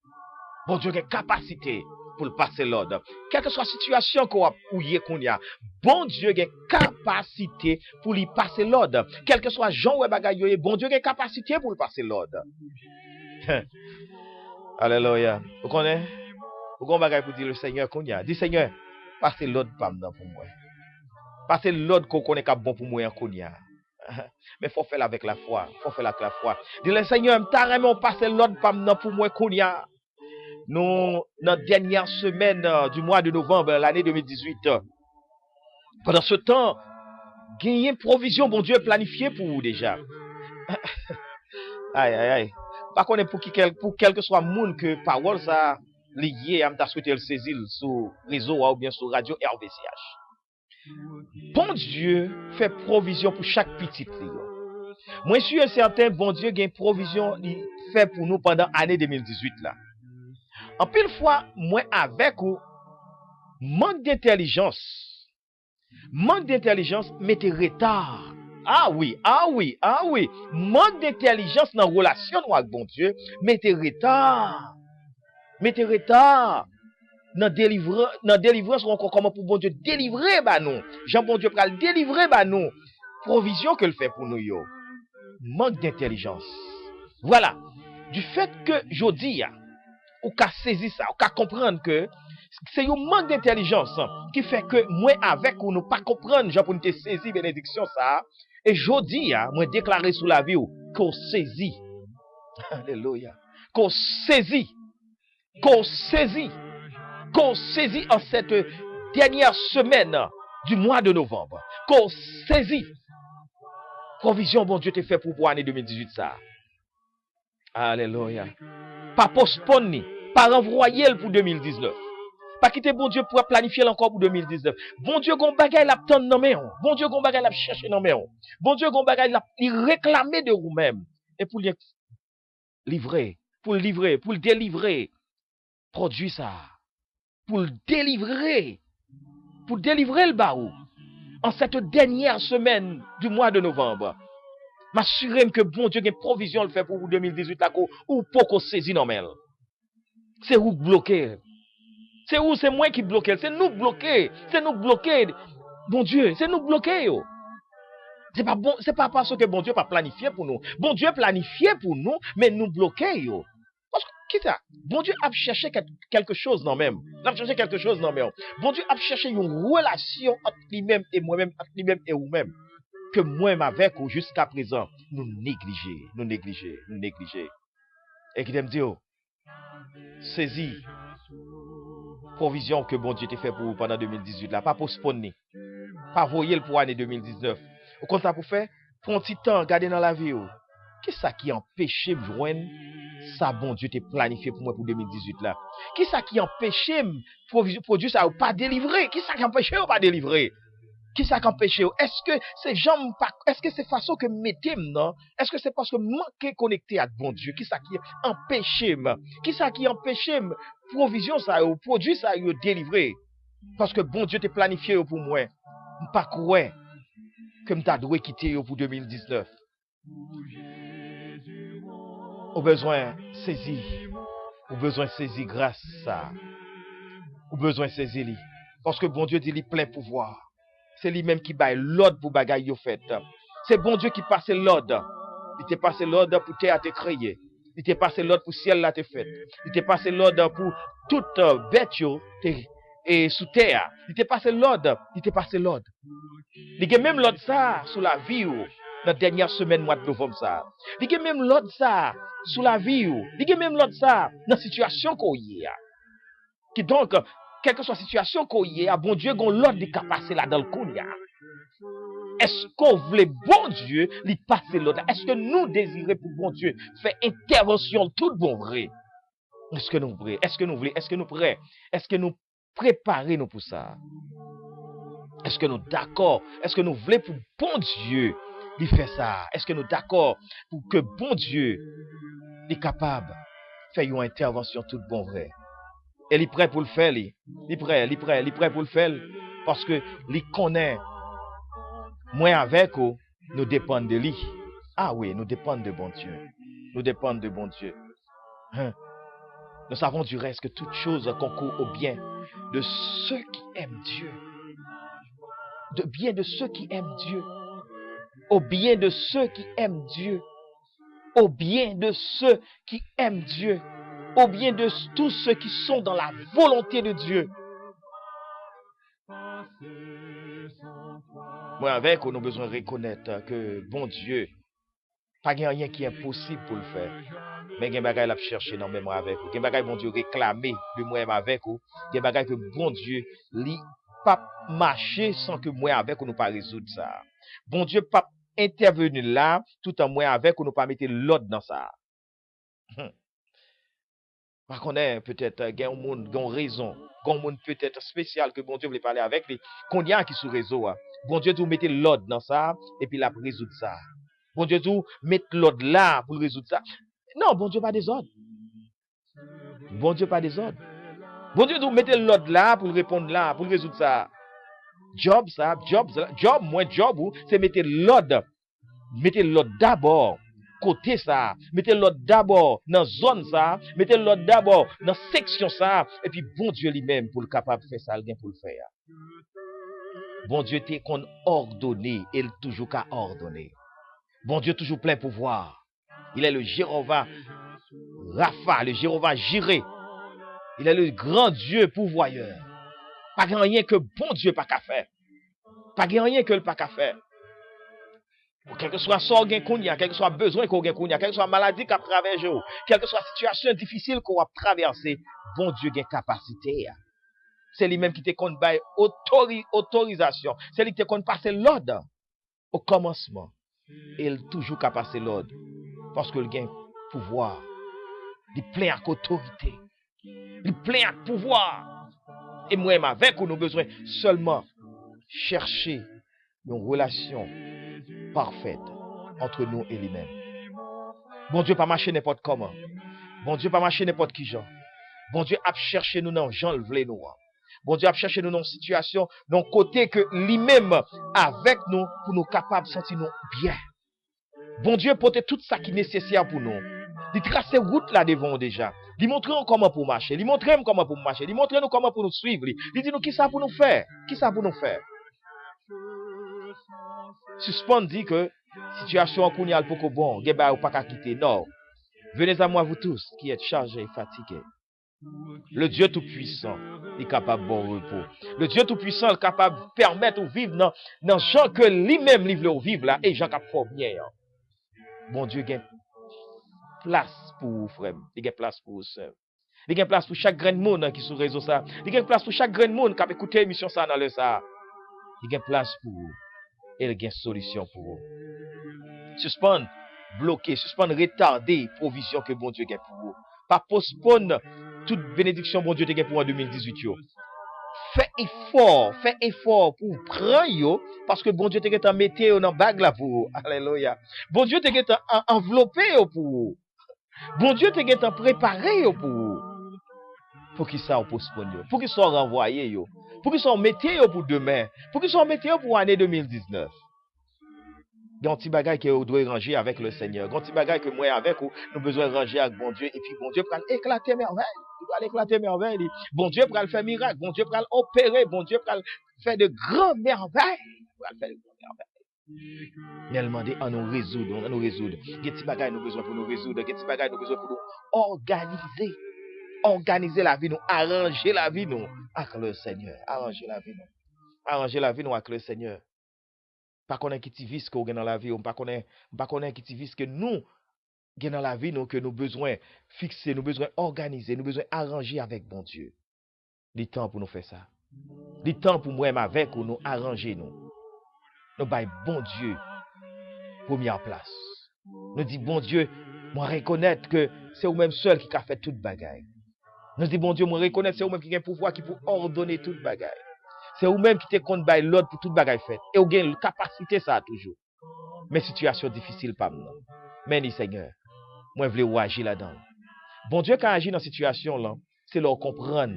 bon Dieu gen capacité pour le passer l'ordre. Quelle que soit la situation qu'on y a, bon Dieu a capacité pour lui passer l'ordre. Quel que soit Jean ou bagaille, bon Dieu a capacité pour lui passer l'ordre. Alléluia. Vous connaissez? Vous connaissez bagaille pour dire le Seigneur qu'on y a. Dis Seigneur, passez l'ordre pour moi. Passez l'ordre qu'on connaît qu'à bon pour moi qu'on y a. Mais faut faire avec la foi. Dis le Seigneur, t'as passer l'ordre pour moi qu'on y a. Nous, dans la dernière semaine du mois de novembre, l'année 2018, pendant ce temps, gagner provision, bon Dieu, planifié pour vous déjà. Aïe. Par contre, pour quel que soit le monde que parole ça lié à me souhaiter le saisir sur réseau ou bien sur radio RVCH. Bon Dieu fait provision pour chaque petit client. Moi, je suis certain, bon Dieu gagne provision, il fait pour nous pendant l'année 2018 là. En pile fois, moi avec ou, manque d'intelligence, mettez retard. Ah oui. Manque d'intelligence dans la relation avec bon Dieu, mettez retard. Dans délivrance, encore comment pour bon Dieu délivrer, bah non. Jean bon Dieu pral délivrer, bah non. Provision que le fait pour nous, yo. Manque d'intelligence. Voilà. Du fait que je dis, ou qu'à saisir ça, ou qu'à comprendre que c'est un manque d'intelligence qui fait que moi avec ou nous pas comprendre genre pour nous saisir bénédiction ça et jodi moi déclarer sous la vie qu'on saisit. Alléluia. Qu'on saisit en cette dernière semaine du mois de novembre. Qu'on saisit. Provision bon Dieu te fait pour l'année 2018 ça. Alléluia. Pas postponer, pas renvoyer pour 2019. Pas quitter bon Dieu pour planifier encore pour 2019. Bon Dieu gon bagay la tendre dans main. Bon Dieu gon bagay la chercher dans main. Bon Dieu gon bagay la réclamer de vous-même et pour livrer, pour le délivrer. Produit ça. Pour le délivrer le baou. En cette dernière semaine du mois de novembre. M'assurer que bon Dieu a une provision le fait pour vous 2018 là, ou pas qu'on saisit normal. C'est où bloqué. C'est moi qui bloqué. C'est nous bloqués. Bon Dieu, c'est nous bloqués. C'est pas bon, c'est pas parce que bon Dieu pas planifié pour nous. Bon Dieu planifié pour nous, mais nous bloqués. Parce que, qui ça? Bon Dieu a cherché quelque chose non même. Bon Dieu a cherché une relation entre lui-même et moi-même, entre lui-même et vous-même. Que moi-même avec ou jusqu'à présent, nous négliger. Et qui me dit, saisis provision que bon Dieu t'a fait pour vous pendant 2018 là, pas postponer, pas voyer le pour année 2019. Au contraire pour faire, prends un petit temps, garder dans la vie. Qu'est-ce ça qui empêche de joindre ça bon Dieu t'a planifié pour moi pour 2018 là? Qu'est-ce ça qui empêche de produire ça ou pas délivrer? Qu'est-ce ça qui empêche ou pas délivrer? Qui ça qui empêche? Est-ce que c'est jambes pas, est-ce que c'est façon que mettez non? Est-ce que c'est parce que manquer connecté avec bon Dieu? Qui ça qui empêche? Qui ça qui empêche provision ça ou produit ça ou délivrer? Parce que bon Dieu t'a planifié pour moi. Pas croire que m'ta doit quitter pour 2019. Au besoin saisir grâce ça. Au besoin saisir lui. Parce que bon Dieu dit il plein pouvoir. C'est lui-même qui baille l'ordre pour bagaille yo fait. C'est bon Dieu qui passe l'ordre. Il t'a passé l'ordre pour terre te créer. Il t'a passé l'ordre pour ciel là te fait. Il t'a passé l'ordre pour toute bête yo et sous terre. Il t'a passé l'ordre. Il y a même l'ordre ça sous la vie ou dans la dernière semaine mois de novembre ça. Il y a même l'ordre ça sous la vie ou. Il y a même l'ordre ça dans la situation qu'on y a. Qui donc quelle que soit la situation qu'on y a, bon Dieu gon l'ordre de passer là dans le kounya. Est-ce qu'on voulait bon Dieu lui passer l'ordre? Est-ce que nous désirons pour bon Dieu faire intervention tout bon vrai? Est-ce que nous prêts? Est-ce que nous voulons? Est-ce que nous prêts? Est-ce que nous préparons nous pour ça? Est-ce que nous d'accord? Est-ce que nous voulons pour bon Dieu lui faire ça? Est-ce que nous d'accord pour que bon Dieu est capable de faire une intervention tout bon vrai? Et il est prêt pour le faire, il est prêt pour le faire parce que il connaît moi avec vous, nous dépendons de lui. Ah oui, nous dépendons de bon Dieu. Nous savons du reste que toute chose concourt au bien de ceux qui aiment Dieu. Au bien de ceux qui aiment Dieu. Au bien de ceux qui aiment Dieu. Au bien de ceux qui aiment Dieu. Au bien de tous ceux qui sont dans la volonté de Dieu. Moi avec, on a besoin de reconnaître que bon Dieu, pas rien qui est impossible pour le faire. Mais il y a des bagages à chercher dans même avec vous. Il y a des bagages bon Dieu réclamer de moi avec vous. Il y a des bagages que bon Dieu li pas marcher sans que moi avec vous nous pas résoudre ça. Bon Dieu pas intervenir là tout en moi avec vous nous pas mettre l'ordre dans ça. Par contre, peut-être il y a un monde, il y a une raison, il y a un monde peut-être spécial que bon Dieu voulait parler avec lui. Qu'on y a qui sur réseau. Bon Dieu, vous mettez l'ordre dans ça et puis là pour résoudre ça. Bon Dieu, vous mettez l'ordre là pour résoudre ça. Non, bon Dieu pas des ordres. Bon Dieu pas des ordres. Bon Dieu, vous mettez l'ordre là pour répondre là, pour résoudre ça. Job, c'est mettre l'ordre. Mettez l'ordre d'abord. Côté ça, mettez l'ordre d'abord dans zone ça, mettez l'ordre d'abord dans section ça, et puis bon Dieu lui-même pour le capable de faire ça, il pour le faire. Bon Dieu t'est qu'on ordonné, il toujours qu'à ordonner. Bon Dieu toujours plein pouvoir. Il est le Jéhovah Rapha, le Jéhovah Jiré. Il est le grand Dieu pourvoyeur. Pas rien que bon Dieu pas qu'à faire. Pas rien que le pas qu'à faire. Quel que soit sort gain qu'on y a, quel que soit besoin qu'on gain qu'on y a, quelle que soit maladie qu'on traverse, quelle que soit situation difficile qu'on va traverser, bon Dieu gain capacité. C'est lui-même qui te compte bail autorisation. C'est lui qui te compte passer l'ordre au commencement. Et il toujours qu'à passer l'ordre parce que le gain pouvoir. Il plein avec autorité. Il plein avec pouvoir. Et moi-même avec nous besoin seulement chercher une relation parfaite entre nous et lui-même. Bon Dieu pas marcher n'importe comment. Bon Dieu pas marcher n'importe qui genre. Bon Dieu a cherché nous dans Jean le vle nous. Bon Dieu a cherché nous dans situation, dans côté que lui-même avec nous pour nous capables de sentir nous bien. Bon Dieu porte tout ça qui est nécessaire pour nous. Il trace route là devant déjà. Il montre nous comment pour marcher. Il montre nous comment pour marcher. Il montre nous comment pour nous suivre. Il dit nous qui ça pour nous faire. Qui ça pour nous faire. Suspend dit que situation en kounya pour que bon, geba ou pas qu'à quitter. Non. Venez à moi vous tous qui êtes chargés et fatigués. Le Dieu Tout-Puissant est capable de bon repos. Le Dieu Tout-Puissant est capable de permettre de vivre dans gens que lui-même livre au vivre là et gens qui font bien. Bon Dieu a place pour vous, frère. Il y a place pour vous, sœur. Il y a place pour chaque grain de monde qui est sur le réseau ça. Il y a place pour chaque grain de monde qui a écouté l'émission ça dans le ça. Il y a place pour vous. Et il y a une solution pour vous. Suspendre, bloquer, suspendre, retarder provision que bon Dieu a pour vous. Pas postpone toute bénédiction bon Dieu te pour en 2018 yo. Fais effort pour prendre yo parce que bon Dieu te mettre dans bague là pour vous. Alléluia. Bon Dieu te enveloppé yo pour vous. Bon Dieu te préparé yo pour vous. Pour qu'il soit postpone yo, pour qu'il soit renvoyé yo, pour qu'il soit metté yo pour demain, pour qu'il soit metté yo pour l'année 2019. Il y a un petit bagage que vous devez ranger avec le Seigneur. Il y a un petit bagage que moi avec vous, nous besoin ranger avec bon Dieu. Et puis bon Dieu peut éclater merveille. Il va éclater merveille. Bon Dieu peut faire miracle. Bon Dieu peut opérer. Bon Dieu peut faire de grands merveilles. Il va faire de grands merveilles. Mais elle demande à nous résoudre. Il y a un petit bagage nous besoin pour nous résoudre. Il y a un petit bagage nous besoin pour nous organiser. Organiser la vie nous. Arranger la vie nous avec le Seigneur. Arranger la vie nous. Arranger la vie nous avec le Seigneur. Pas connaître qui vis qu'on gagne dans la vie, on pas connaître qui vis que nous gagne dans la vie nous que nous besoin fixer, nous besoin organiser, nous besoin arranger avec bon Dieu. Du temps pour nous faire ça. Du temps pour moi avec ou nous arranger nous. Nous bail bon Dieu première place. Nous dit bon Dieu, moi reconnaître que c'est vous même seul qui a fait toute bagaille. Nous dit bon Dieu, moi reconnaître c'est vous même qui a le pouvoir qui peut ordonner toute bagaille. C'est vous-même qui te compte by l'autre pour toute bagaille faite. Et vous avez une capacité ça toujours. Mais situation difficile pas maintenant. Mais ni Seigneur, moi je veux agir là-dedans. Bon Dieu qui a agi dans cette situation là, c'est leur comprendre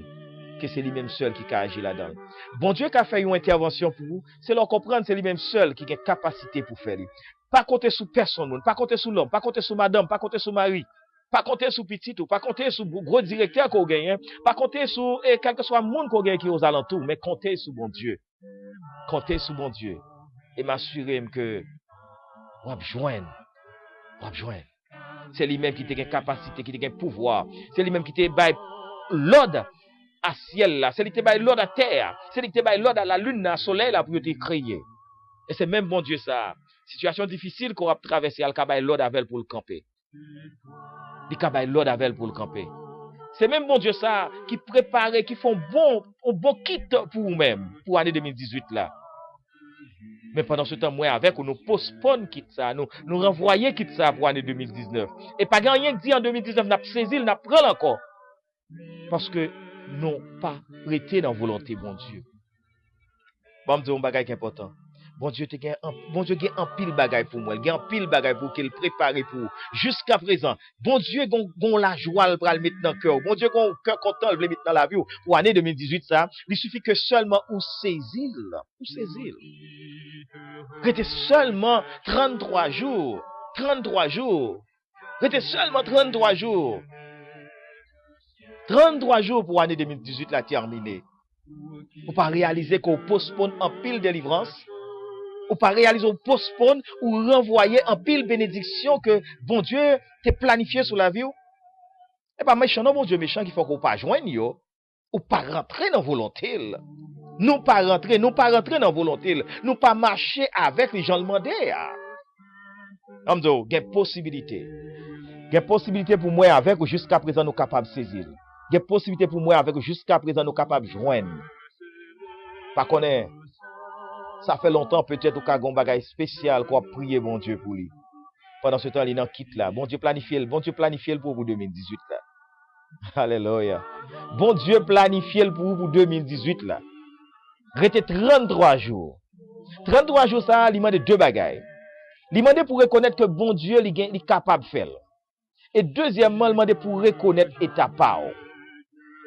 que c'est lui-même seul qui a agi là-dedans. Bon Dieu qui a fait une intervention pour vous, c'est leur comprendre que c'est lui-même seul qui a une capacité pour faire. Pas compter sur personne, pas compter sur l'homme, pas compter sur madame, pas compter sur mari. Pas compter sur petit ou pas compter sur gros directeur qu'on gagne, pas compter sur quel que soit le monde qu'on gagne qui est aux alentours, mais compter sur bon Dieu. Compter sur bon Dieu. Et m'assurer que on va joindre. C'est lui-même qui a une capacité, qui a un pouvoir. C'est lui-même qui a l'ordre à ciel là, c'est lui qui a l'ordre à terre, c'est lui qui a l'ordre à la lune, à soleil là pour te créer. Et c'est même bon Dieu ça. Situation difficile qu'on va traverser, il a l'ordre avec pour le camper. Il y l'ordre avec pour le camper. C'est même bon Dieu ça qui prépare, qui font un bon kit pour vous-même pour l'année 2018 là. Mais pendant ce temps, moi avec, nous postpone kit ça, nous renvoyer kit ça pour l'année 2019. Et pas rien que dit en 2019, n'a saisi, n'a prend encore. Parce que nous pas prêté dans la volonté bon Dieu. Bon, me dire un bagage important. Bon Dieu a un pile bagaille pour moi, il a un pile bagaille pour qu'il prépare pour jusqu'à présent. Bon Dieu gon la joie pour le mettre dans le cœur. Bon Dieu gon cœur content le mettre dans la vie pour l'année 2018 ça, il suffit que seulement ou saisir. Restez seulement 33 jours. Restez seulement 33 jours. 33 jours pour l'année 2018 la terminée. Pour pas réaliser qu'on postpone en pile délivrance. Ou pas réaliser ou postpone ou renvoyer en pile bénédiction que bon Dieu t'a planifié sur la vie. Et pas méchant, non, bon Dieu méchant qu'il faut qu'on pas joindre yo, ou pas rentrer dans volonté. Nous pas rentrer dans volonté. Nous pas marcher avec les gens demandés. Amdo, il y a possibilité. Il y a possibilité pour moi avec ou jusqu'à présent nous capables de saisir. Il y a possibilité pour moi avec ou jusqu'à présent nous capables de joindre. Pas connaître. Ça fait longtemps peut-être au un bagage spécial qu'on a prié bon Dieu pour lui. Pendant ce temps, il est quitte là. Bon Dieu planifie pour vous 2018 là. Alléluia. Bon Dieu planifie pour vous 2018 là. Restez 33 jours. 33 jours ça, il demande deux bagages. Il demande pour reconnaître que bon Dieu il est capable de faire. Et deuxièmement, il demande pour reconnaître état pas.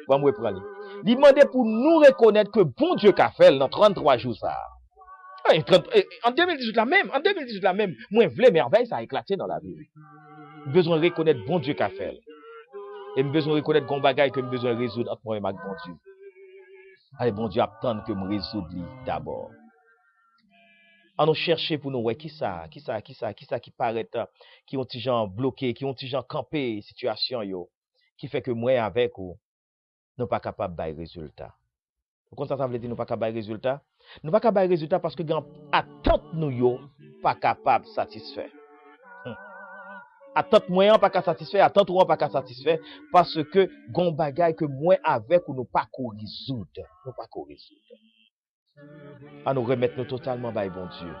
Bon, moi prendre. Il demande pour nous reconnaître que bon Dieu qu'a fait dans 33 jours ça. En 2018 la même, moi vle merveille ça a éclaté dans la vie. Besoin de reconnaître bon Dieu qu'a fait. Et besoin de reconnaître gon bagay que besoin de résoudre entre moi et ma bon Dieu. Allez, bon Dieu attend que me résoudre d'abord. On nous chercher pour nous ouais qui paraît qui ont ti gens bloqué, qui ont ti gens campé situation yo qui fait que moi avec ou nous pas capable bail résultat. Pourquoi ça veut dire nous pas capable bail résultat? Nous pas capable bail résultat parce que grand attente nous yo pas capable satisfaire. Attente moyen pas satisfaire, attente ou pas satisfaire parce que gon bagay que moi avec ou nous pas ko résoudre, À nous remettre nous totalement bail bon Dieu.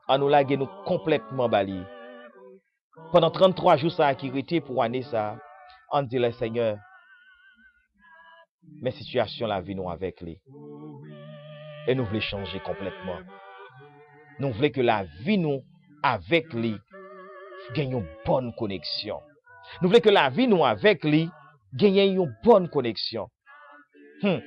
À nous laguer nous complètement bali. Pendant 33 jours ça qui était pour année ça, on dit le Seigneur mes situations la vie nous avec lui. Et nous voulons changer complètement. Nous voulons que la vie nous avec lui gagne une bonne connexion. Nous voulons que la vie nous avec lui gagne une bonne connexion. Moi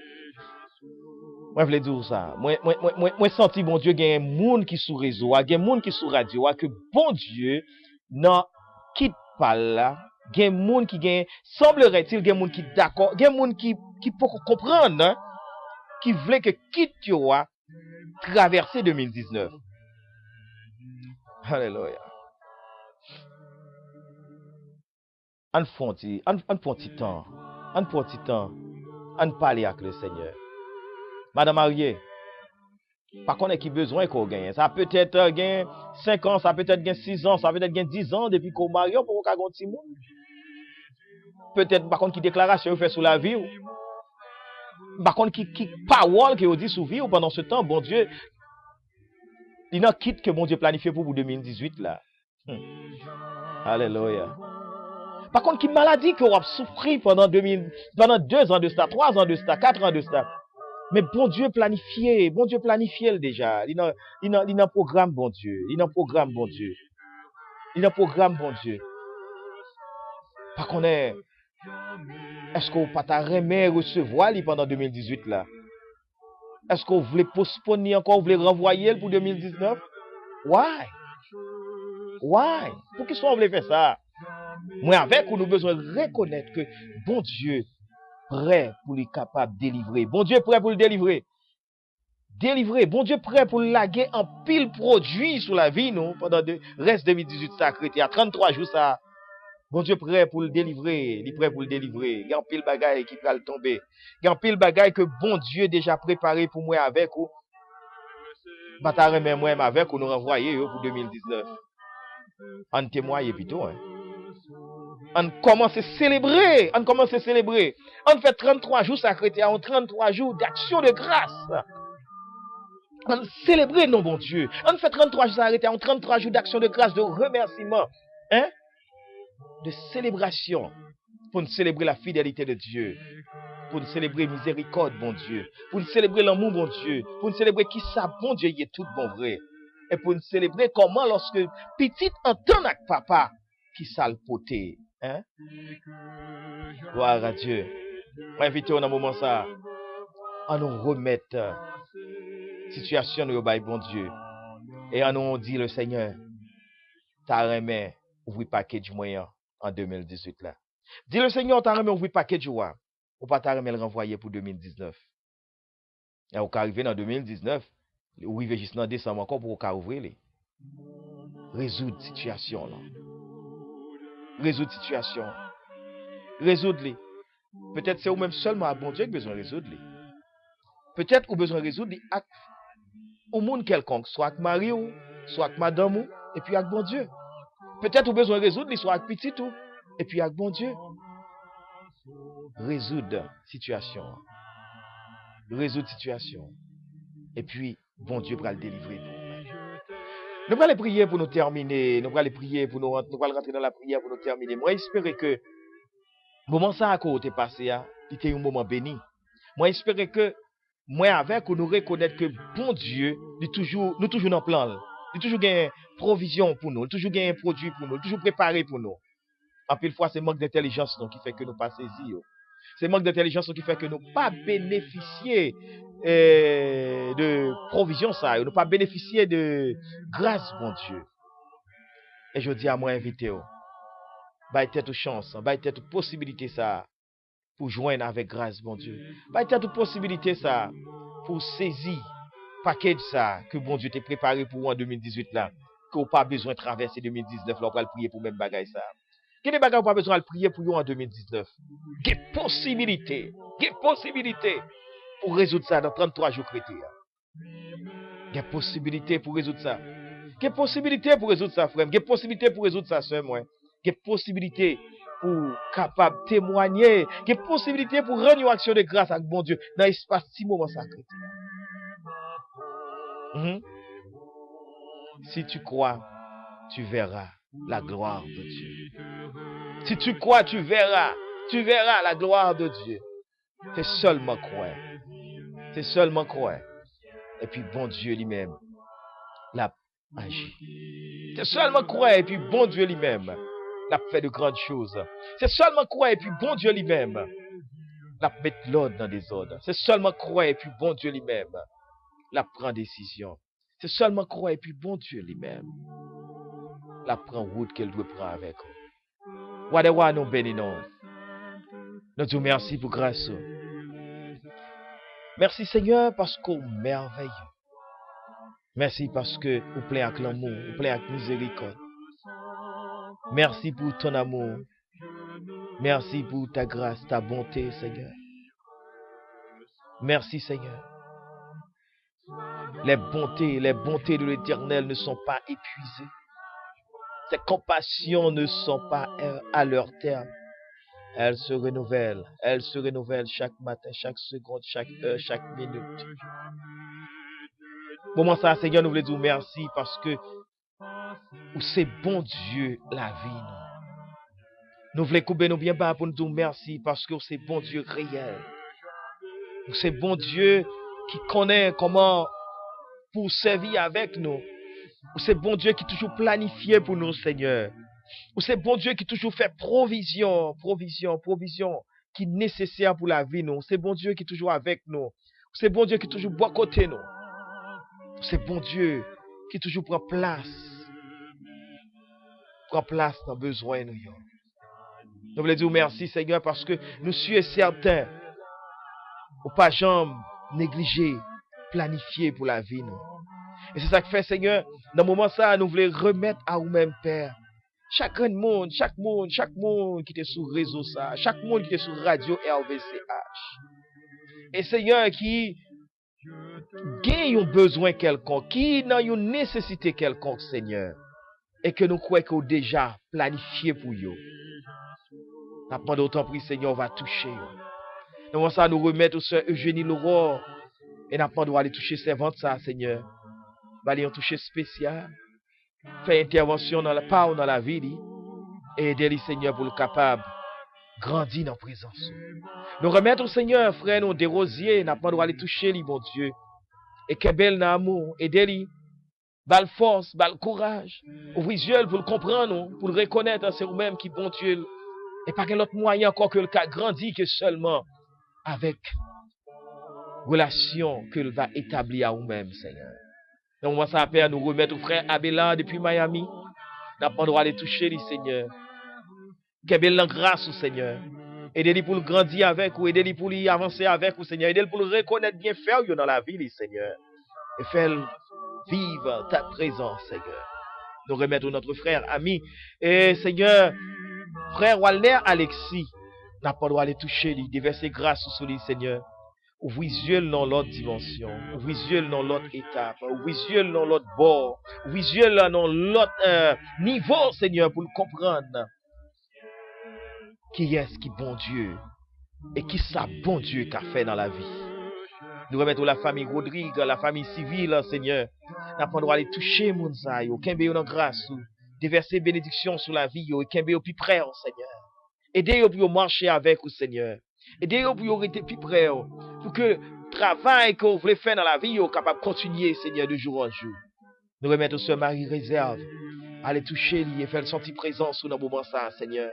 je voulais dire ça. Moi senti bon Dieu gagne monde qui sous réseau, gagne monde qui sous radio que bon Dieu non quitte pas là. Gen moun qui gen semblerait-il gen moun qui d'accord, gen moun qui peut comprendre hein, qui voulait que quitte yo a traverser 2019. Alléluia. On prend petit temps, on parler avec le Seigneur. Madame mariée, par contre qui besoin qu'on gagne. Ça peut être gain 5 ans, ça peut être gain 6 ans, ça peut être gain 10 ans depuis qu'on marie pour qu'on gagne petit monde. Peut-être par contre qui déclaration fait sous la vie ou par contre qui parole qui dit sous vie ou pendant ce temps bon Dieu il n'a quitte que bon Dieu planifié pour 2018 là. Alléluia. Par contre qui maladie que on a souffert pendant 2 ans de ça, 3 ans de ça, 4 ans de ça. Mais bon Dieu planifié déjà. Il a programme bon Dieu. Par contre est-ce qu'on pas ta remet recevoir pendant 2018 là? Est-ce qu'on voulait postponer encore, voulait renvoyer pour 2019? Why? Pour qui soit on voulait faire ça? Moi avec nous besoin de reconnaître que bon Dieu prêt pour lui capable de délivrer. Bon Dieu prêt pour le délivrer. Bon Dieu prêt pour laguer en pile produit sur la vie nous pendant le reste 2018 sacré. Il y a 33 jours ça. Bon Dieu prêt pour le délivrer, il est prêt pour le délivrer. Il y a un pile bagaille qui va le tomber. Il y a un pile bagaille que bon Dieu déjà préparé pour moi avec ou. Bataille même moi avec ou nous renvoyer pour 2019. On témoigne plutôt hein. On commence à célébrer, On fait 33 jours sacrés, 33 jours d'action de grâce. On célèbre non bon Dieu. On fait 33 jours sacrés, 33 jours d'action de grâce, de remerciement, hein? De célébration pour nous célébrer la fidélité de Dieu, pour nous célébrer miséricorde, bon Dieu, pour nous célébrer l'amour, bon Dieu, pour nous célébrer qui ça, bon Dieu, il est tout bon vrai, et pour nous célébrer comment lorsque petite entend avec papa qui ça le poté, hein? Gloire à Dieu. Moi invite dans un moment ça, à nous remettre situation de bon Dieu, et à nous dit le Seigneur, t'as remis ouvrir paquet du moyen en 2018 là. Dis le Seigneur, t'as remis ouvrir paquet du moyen, ou pas t'as remis le renvoyer pour 2019. Et au arriver dans 2019, ou arriver juste dans décembre encore pour qu'on ouvrir les. Résoudre situation là. Résoudre les. Peut-être c'est ou même seulement à bon Dieu qui besoin de résoudre les. Peut-être ou besoin de résoudre les actes au monde quelconque, soit avec mari ou, soit avec madame ou, et puis avec bon Dieu. Peut-être ou besoin de résoudre les, soit avec petit ou, et puis avec bon Dieu. Résoudre situation. Et puis, bon Dieu va le délivrer. Nous allons aller prier pour nous terminer. Nous allons rentrer dans la prière pour nous terminer. Moi, j'espère que le moment ça à côté passé, c'était un moment béni. Moi, j'espère que moi avec nous reconnaître que bon Dieu, nous toujours dans le plan. Il toujours gagne provision pour nous, il toujours gagne produit pour nous, il toujours préparé pour nous. En pile fois, c'est manque d'intelligence qui fait que nous pas saisir. C'est manque d'intelligence qui fait que nous pas bénéficier de provision ça, nous pas bénéficier de grâce, bon Dieu. Et je dis à moi invité, bah tête chance, bah tête possibilité ça pour joindre avec grâce, bon Dieu. Bah tête possibilité ça pour saisir package ça que bon Dieu t'a préparé pour en 2018 là, que vous pas besoin de traverser 2019 là pour prier pour même bagaille ça. Quel est bagaille pas besoin de prier pour vous en 2019? Quelle possibilité pour résoudre ça dans 33 jours chrétiens. Quelle possibilité pour résoudre ça? Quelle possibilité pour résoudre ça, frère? Quelle possibilité pour résoudre ça, soeur, moi? Quelle possibilité pour capable témoigner? Quelle possibilité pour rendre une action de grâce à bon Dieu dans l'espace si moment sacré? Si tu crois, tu verras la gloire de Dieu. Si tu crois, tu verras la gloire de Dieu. C'est seulement croire. C'est seulement croire. Et puis bon Dieu lui-même l'a agi. C'est seulement croire et puis bon Dieu lui-même l'a fait de grandes choses. C'est seulement croire et puis bon Dieu lui-même l'a mettre l'ordre dans des ordres. C'est seulement croire et puis bon Dieu lui-même l'a prend décision. C'est seulement croire et puis bon Dieu lui-même la prend route qu'elle doit prendre avec nous. Wadewa nous bénissons. Nous disons merci pour grâce. Merci Seigneur parce qu'on merveilleux. Merci parce que vous plaît avec l'amour, vous plaît avec miséricorde. Merci pour ton amour. Merci pour ta grâce, ta bonté, Seigneur. Merci Seigneur. Les bontés de l'Éternel ne sont pas épuisées. Ses compassions ne sont pas à leur terme. Elles se renouvellent chaque matin, chaque seconde, chaque heure, chaque minute. Moment ça, Seigneur, nous voulons dire merci parce que c'est bon Dieu la vie. Nous voulons couper nous bien bas pour nous dire merci parce que c'est bon Dieu réel. C'est bon Dieu qui connaît comment pour servir avec nous. C'est bon Dieu qui toujours planifié pour nous, Seigneur. C'est bon Dieu qui toujours fait provision qui est nécessaire pour la vie, nous. C'est bon Dieu qui est toujours avec nous. C'est bon Dieu qui toujours boit côté nous. C'est bon Dieu qui toujours prend place dans le besoin nous. Nous voulons dire merci, Seigneur, parce que nous sommes certains ou pas jamais négligé, planifié pour la vie, nous. Et c'est ça que fait, Seigneur, dans le moment ça, nous voulons remettre à vous-même, Père. Chaque monde qui était sur le réseau, ça, chaque monde qui était sur radio RVCH. Et Seigneur, qui a un besoin quelconque, qui a une nécessité quelconque, Seigneur. Et que nous croyons qu'on déjà planifié pour eux. N'a pas d'autant pris, Seigneur, on va toucher. Dans le moment ça, nous remettre au Sœur Eugénie Laurent. Et n'a pas droit aller toucher servante, ça, Seigneur. Va aller en toucher spécial. Faire intervention dans la vie et aider les Seigneur pour le capable grandir dans la présence. Nous remettre au Seigneur, frère, nous des rosiers, n'a pas droit aller toucher lui, bon Dieu. Et que belle dans l'amour, aider lui, bal force, bal courage, ouvrir les yeux pour le comprendre, pour le reconnaître, c'est vous-même qui bon Dieu. Et pas quel autre moyen encore que le cas grandit que seulement avec relation que le va établir à vous-même, Seigneur. Donc, moi, ça appelle à nous remettre au frère Abela depuis Miami. N'a pas le droit de toucher les Seigneur. Qu'elle ait grâce au Seigneur. Aidez-les pour le grandir avec vous. Aidez-les pour lui avancer avec vous, Seigneur. Aidez-les pour le reconnaître bien faire dans la vie, les Seigneur. Et faire vivre ta présence, Seigneur. Nous remettons notre frère, ami. Et Seigneur, frère Walner Alexis, n'a pas le droit de toucher lui. Déverser grâce sur lui, Seigneur. Ouvrez les yeux dans l'autre dimension. Ouvrez les yeux dans l'autre étape. Ouvrez les yeux dans l'autre bord. Ouvrez les yeux dans l'autre niveau, Seigneur, pour le comprendre. Qui est-ce qui bon Dieu? Et qui ça bon Dieu qu'a fait dans la vie? Nous remettons la famille Rodrigue, la famille civile, Seigneur. N'a pas le droit de toucher mon zaï. Aucun béo dans grâce. Déverser bénédiction sur la vie. Aucun béo plus près, Seigneur. Aidez-vous pour marcher avec vous, Seigneur. Aidez-vous pour rester plus près. Pour que le travail que vous voulez faire dans la vie soit capable de continuer, Seigneur, de jour en jour. Nous remettons ce Marie réserve. Allez toucher lui et faire le sentir présent sous nos moments ça, Seigneur.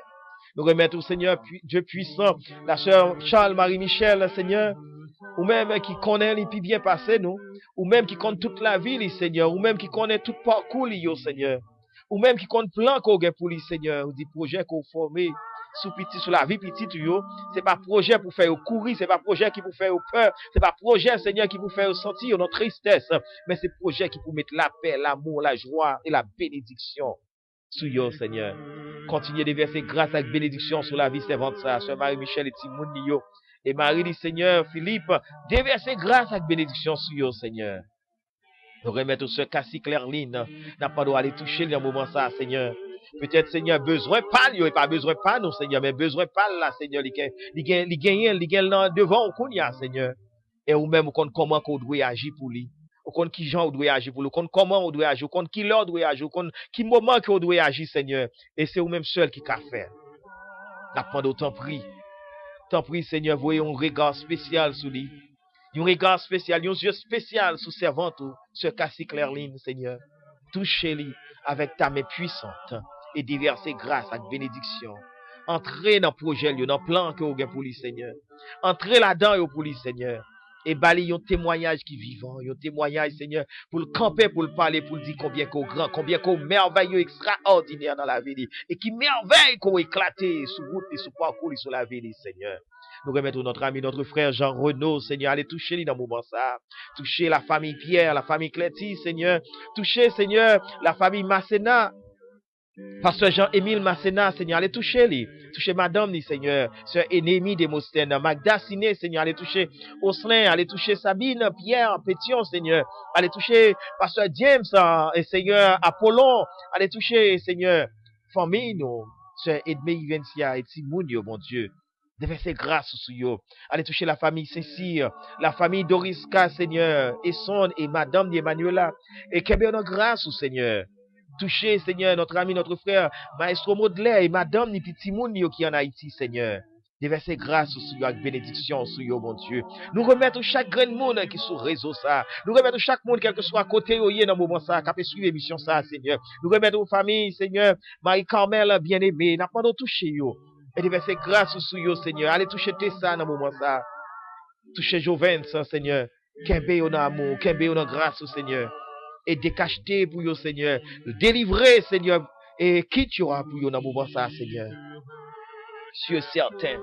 Nous remettons, Seigneur, Dieu puissant, la sœur Charles-Marie Michel, Seigneur, ou même qui connaît les plus bien passé, nous, ou même qui connaît toute la vie, Seigneur, ou même qui connaît tout parcours, Seigneur, ou même qui connaît plan qu'on a pour lui, Seigneur, ou des projets qu'on formé sur la vie petite, c'est pas projet pour faire courir, c'est pas projet qui pour faire peur, c'est pas projet, Seigneur, qui pour faire sentir notre tristesse, mais c'est projet qui pour mettre la paix, l'amour, la joie et la bénédiction sur yo, Seigneur. Continuez de verser grâce avec bénédiction sur la vie servante ça, Sœur Marie-Michel et Timoun yo. Et Marie dit, Seigneur, Philippe, déverser grâce avec bénédiction sur yo, Seigneur. Nous remettons ce Cassie Clairline, n'a pas droit aller toucher le moment ça, Seigneur. Peut-être, Seigneur, besoin pas, il n'y a pas besoin pas, non, Seigneur, mais besoin pas là, Seigneur, il gagne devant, on y a, Seigneur. Et ou même, on compte comment qu'on doit agir pour lui. On compte qui gens on doit agir pour lui. On compte comment on doit agir. On compte qui l'heure doit agir. On compte qui moment qu'on doit agir, Seigneur. Et c'est ou même seul qui a fait. N'a pas d'autant pris. Tant prie, Seigneur, voyez un regard spécial sur lui. Un regard spécial, un yeux spécial sur servante, sur Cassie Clairline, Seigneur. Touchez-lui avec ta main puissante et déverser grâce avec bénédiction. Entrez dans le projet, dans le plan que vous avez pour lui, Seigneur. Entrez là-dedans pour lui, Seigneur. Et balayer un témoignage qui est vivant, un témoignage, Seigneur, pour le camper, pour le parler, pour le dire combien qu'on grand, combien qu'on merveilleux, extraordinaire dans la vie, et qui merveille qu'on éclaté sur route et sur parcours et sur la vie, Seigneur. Nous remettons notre ami, notre frère Jean Renaud, Seigneur, allez toucher lui dans le moment ça. Toucher la famille Pierre, la famille Cléty, Seigneur. Toucher, Seigneur, la famille Masséna. Pasteur Jean-Émile Masséna, Seigneur, allez toucher lui. Toucher madame, Seigneur. Sœur Ennemie de Mostène. Magda Siné, Seigneur, allez toucher Oslin, allez toucher Sabine, Pierre, Pétion, Seigneur. Allez toucher Pasteur James, et Seigneur, Apollon. Allez toucher, Seigneur, famille, nous. Sœur Edmé Ivencia et Timounio, mon Dieu. Déverser grâce sur eux. Allez toucher la famille Cécile, la famille Doriska, Seigneur, et son, et madame Emmanuela. Et qu'elle grâce au Seigneur. Touchez, Seigneur, notre ami, notre frère, Maestro Maudelaire et Madame Nipitimoun qui est en Haïti, Seigneur. Déversez grâce sur eux avec bénédiction sur eux, mon Dieu. Nous remettons chaque grain de monde qui est sur le réseau, ça. Nous remettons chaque monde, quel que soit à côté, dans le moment, ça, qui a suivre l'émission, ça, Seigneur. Nous remettons aux familles, Seigneur, Marie-Carmel, bien-aimée, n'a pas de toucher, eux. Et déversez grâce sur eux, Seigneur. Allez toucher Tessa dans le moment, ça. Toucher Joven, ça, Seigneur. Kembe yo dans amour, Kembe yo dans grâce, Seigneur. Et décacheter pour vous, Seigneur. Délivrer, Seigneur. Et quitte pour vous dans le moment ça, Seigneur. Suis certain,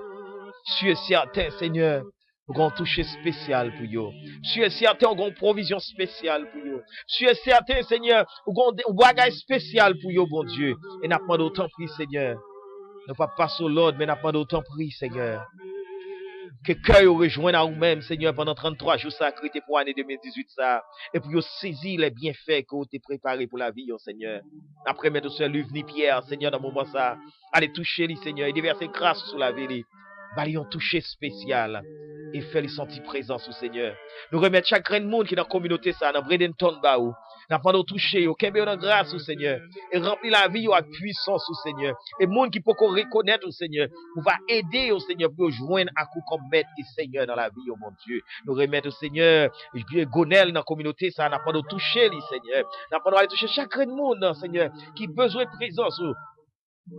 Seigneur. Nous avons touché spécial pour vous. Suis certain, nous avons une provision spéciale pour vous. Suis certain, Seigneur, nous avons un bagage spécial pour vous, bon Dieu. Et n'a pas d'autant pris, Seigneur. Nous pas passer l'ordre, mais n'a pas d'autant pris, Seigneur. Que cœur rejoint à vous-même, Seigneur, pendant 33 jours sacrés pour l'année 2018, ça. Et pour vous saisir les bienfaits que vous avez préparés pour la vie, Seigneur. Après, mettre sur Luvni Pierre, Seigneur, dans le moment ça. Allez toucher les Seigneur, et déverser grâce sur la vie. Balayer un toucher spécial. Et faire les sentir présence au Seigneur. Nous remettre chaque grain de monde qui est dans la communauté, ça, dans Bredenton Baou. N'a pas de toucher, au Kembe dans grâce au Seigneur. Et remplir la vie avec puissance au Seigneur. Et monde qui peut reconnaître au Seigneur. Pour va aider au Seigneur pour joindre à coup comme maître et Seigneur dans la vie, oh mon Dieu. Nous remettre au Seigneur. Gonel dans la communauté, ça, n'a pas de toucher, les Seigneur. N'a pas de toucher chaque grain de monde, Seigneur. Qui besoin de présence.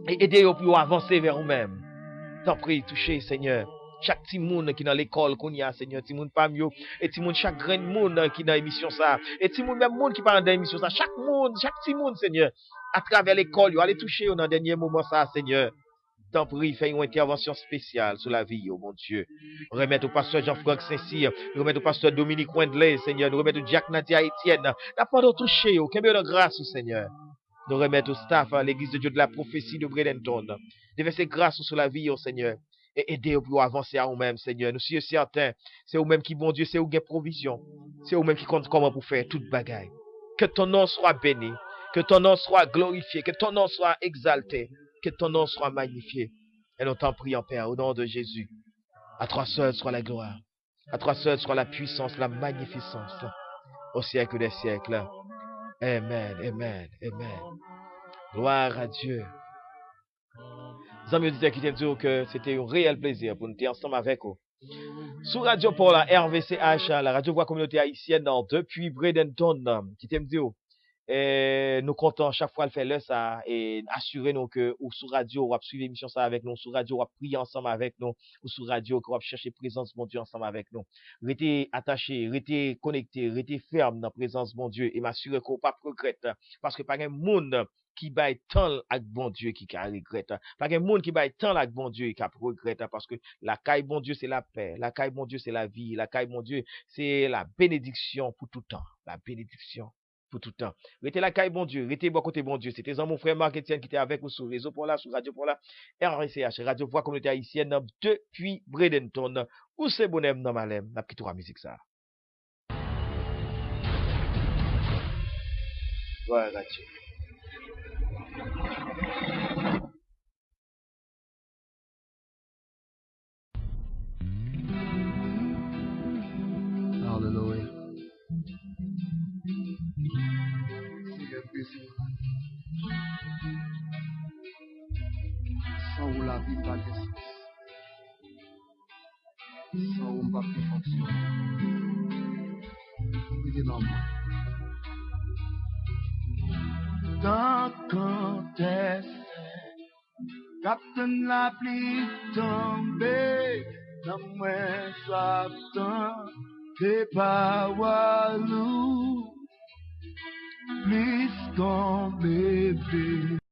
Et aider pour avancer vers vous-même. T'en prie, toucher, Seigneur. Chaque petit monde qui est dans l'école qu'on y a, Seigneur, petit monde pas mieux, et petit monde, chaque grand monde qui est dans l'émission ça, et petit monde, même monde qui parle dans l'émission ça, chaque petit monde, Seigneur, à travers l'école, allez toucher dans le dernier moment ça, Seigneur. T'en prie, fais une intervention spéciale sur la vie, oh mon Dieu. Remettre au pasteur Jean-Franck Saint-Cyr, remettre au pasteur Dominique Wendley, Seigneur, nous remettre au Jack Nadia Etienne, n'a pas de toucher, au Québec de grâce, Seigneur. Nous remettre au staff à l'église de Dieu de la prophétie de Bredenton, déverser grâce sur la vie, oh Seigneur. Et aider pour avancer à vous-même, Seigneur. Nous sommes certains, c'est vous-même qui, bon Dieu, c'est vous qui avez provision. C'est vous-même qui compte comment pour faire toute bagaille. Que ton nom soit béni, que ton nom soit glorifié, que ton nom soit exalté, que ton nom soit magnifié. Et nous t'en prions, Père, au nom de Jésus. À toi seul soit la gloire. À toi seul soit la puissance, la magnificence. Au siècle des siècles. Amen, amen, amen. Gloire à Dieu. Amis auditeurs qui t'aiment dire que c'était un réel plaisir pour nous être ensemble avec vous. Sur Radio Paula, RVCH, la radio voix communauté haïtienne depuis Bredenton, qui t'aime dire, nous comptons chaque fois le faire là ça et assurer nous que ou sur radio ou suivre l'émission ça avec nous sur radio ou prier ensemble avec nous ou sur radio qu'on va chercher présence bon Dieu ensemble avec nous. Restez attaché, restez connecté, restez ferme dans la présence bon Dieu et m'assurer qu'on pas regrette parce que pas un monde qui baille tant avec bon Dieu qui regrette. Pas un monde qui baille tant avec bon Dieu qui regrette parce que la caille bon Dieu c'est la paix, la caille bon Dieu c'est la vie, la caille bon Dieu c'est la bénédiction pour tout temps, la bénédiction pour tout temps. Restez la caille bon Dieu, restez bon côté bon Dieu. C'était mon frère Marc Etienne qui était avec nous sur réseau pour là, sur radio pour là, RCH, Radio Voix Communauté Haïtienne depuis Bradenton. Où c'est bonhomme dans Malem, la petite musique ça. Ouais, radio. Hallelujah. Sans où la vie pas de sens. Sans où on va plus fonctionner. Mettez dans moi. Tant qu'on t'essaie, Captain la pluie tombée, dans moi soif tant, t'es pas walou, plus qu'on bébé.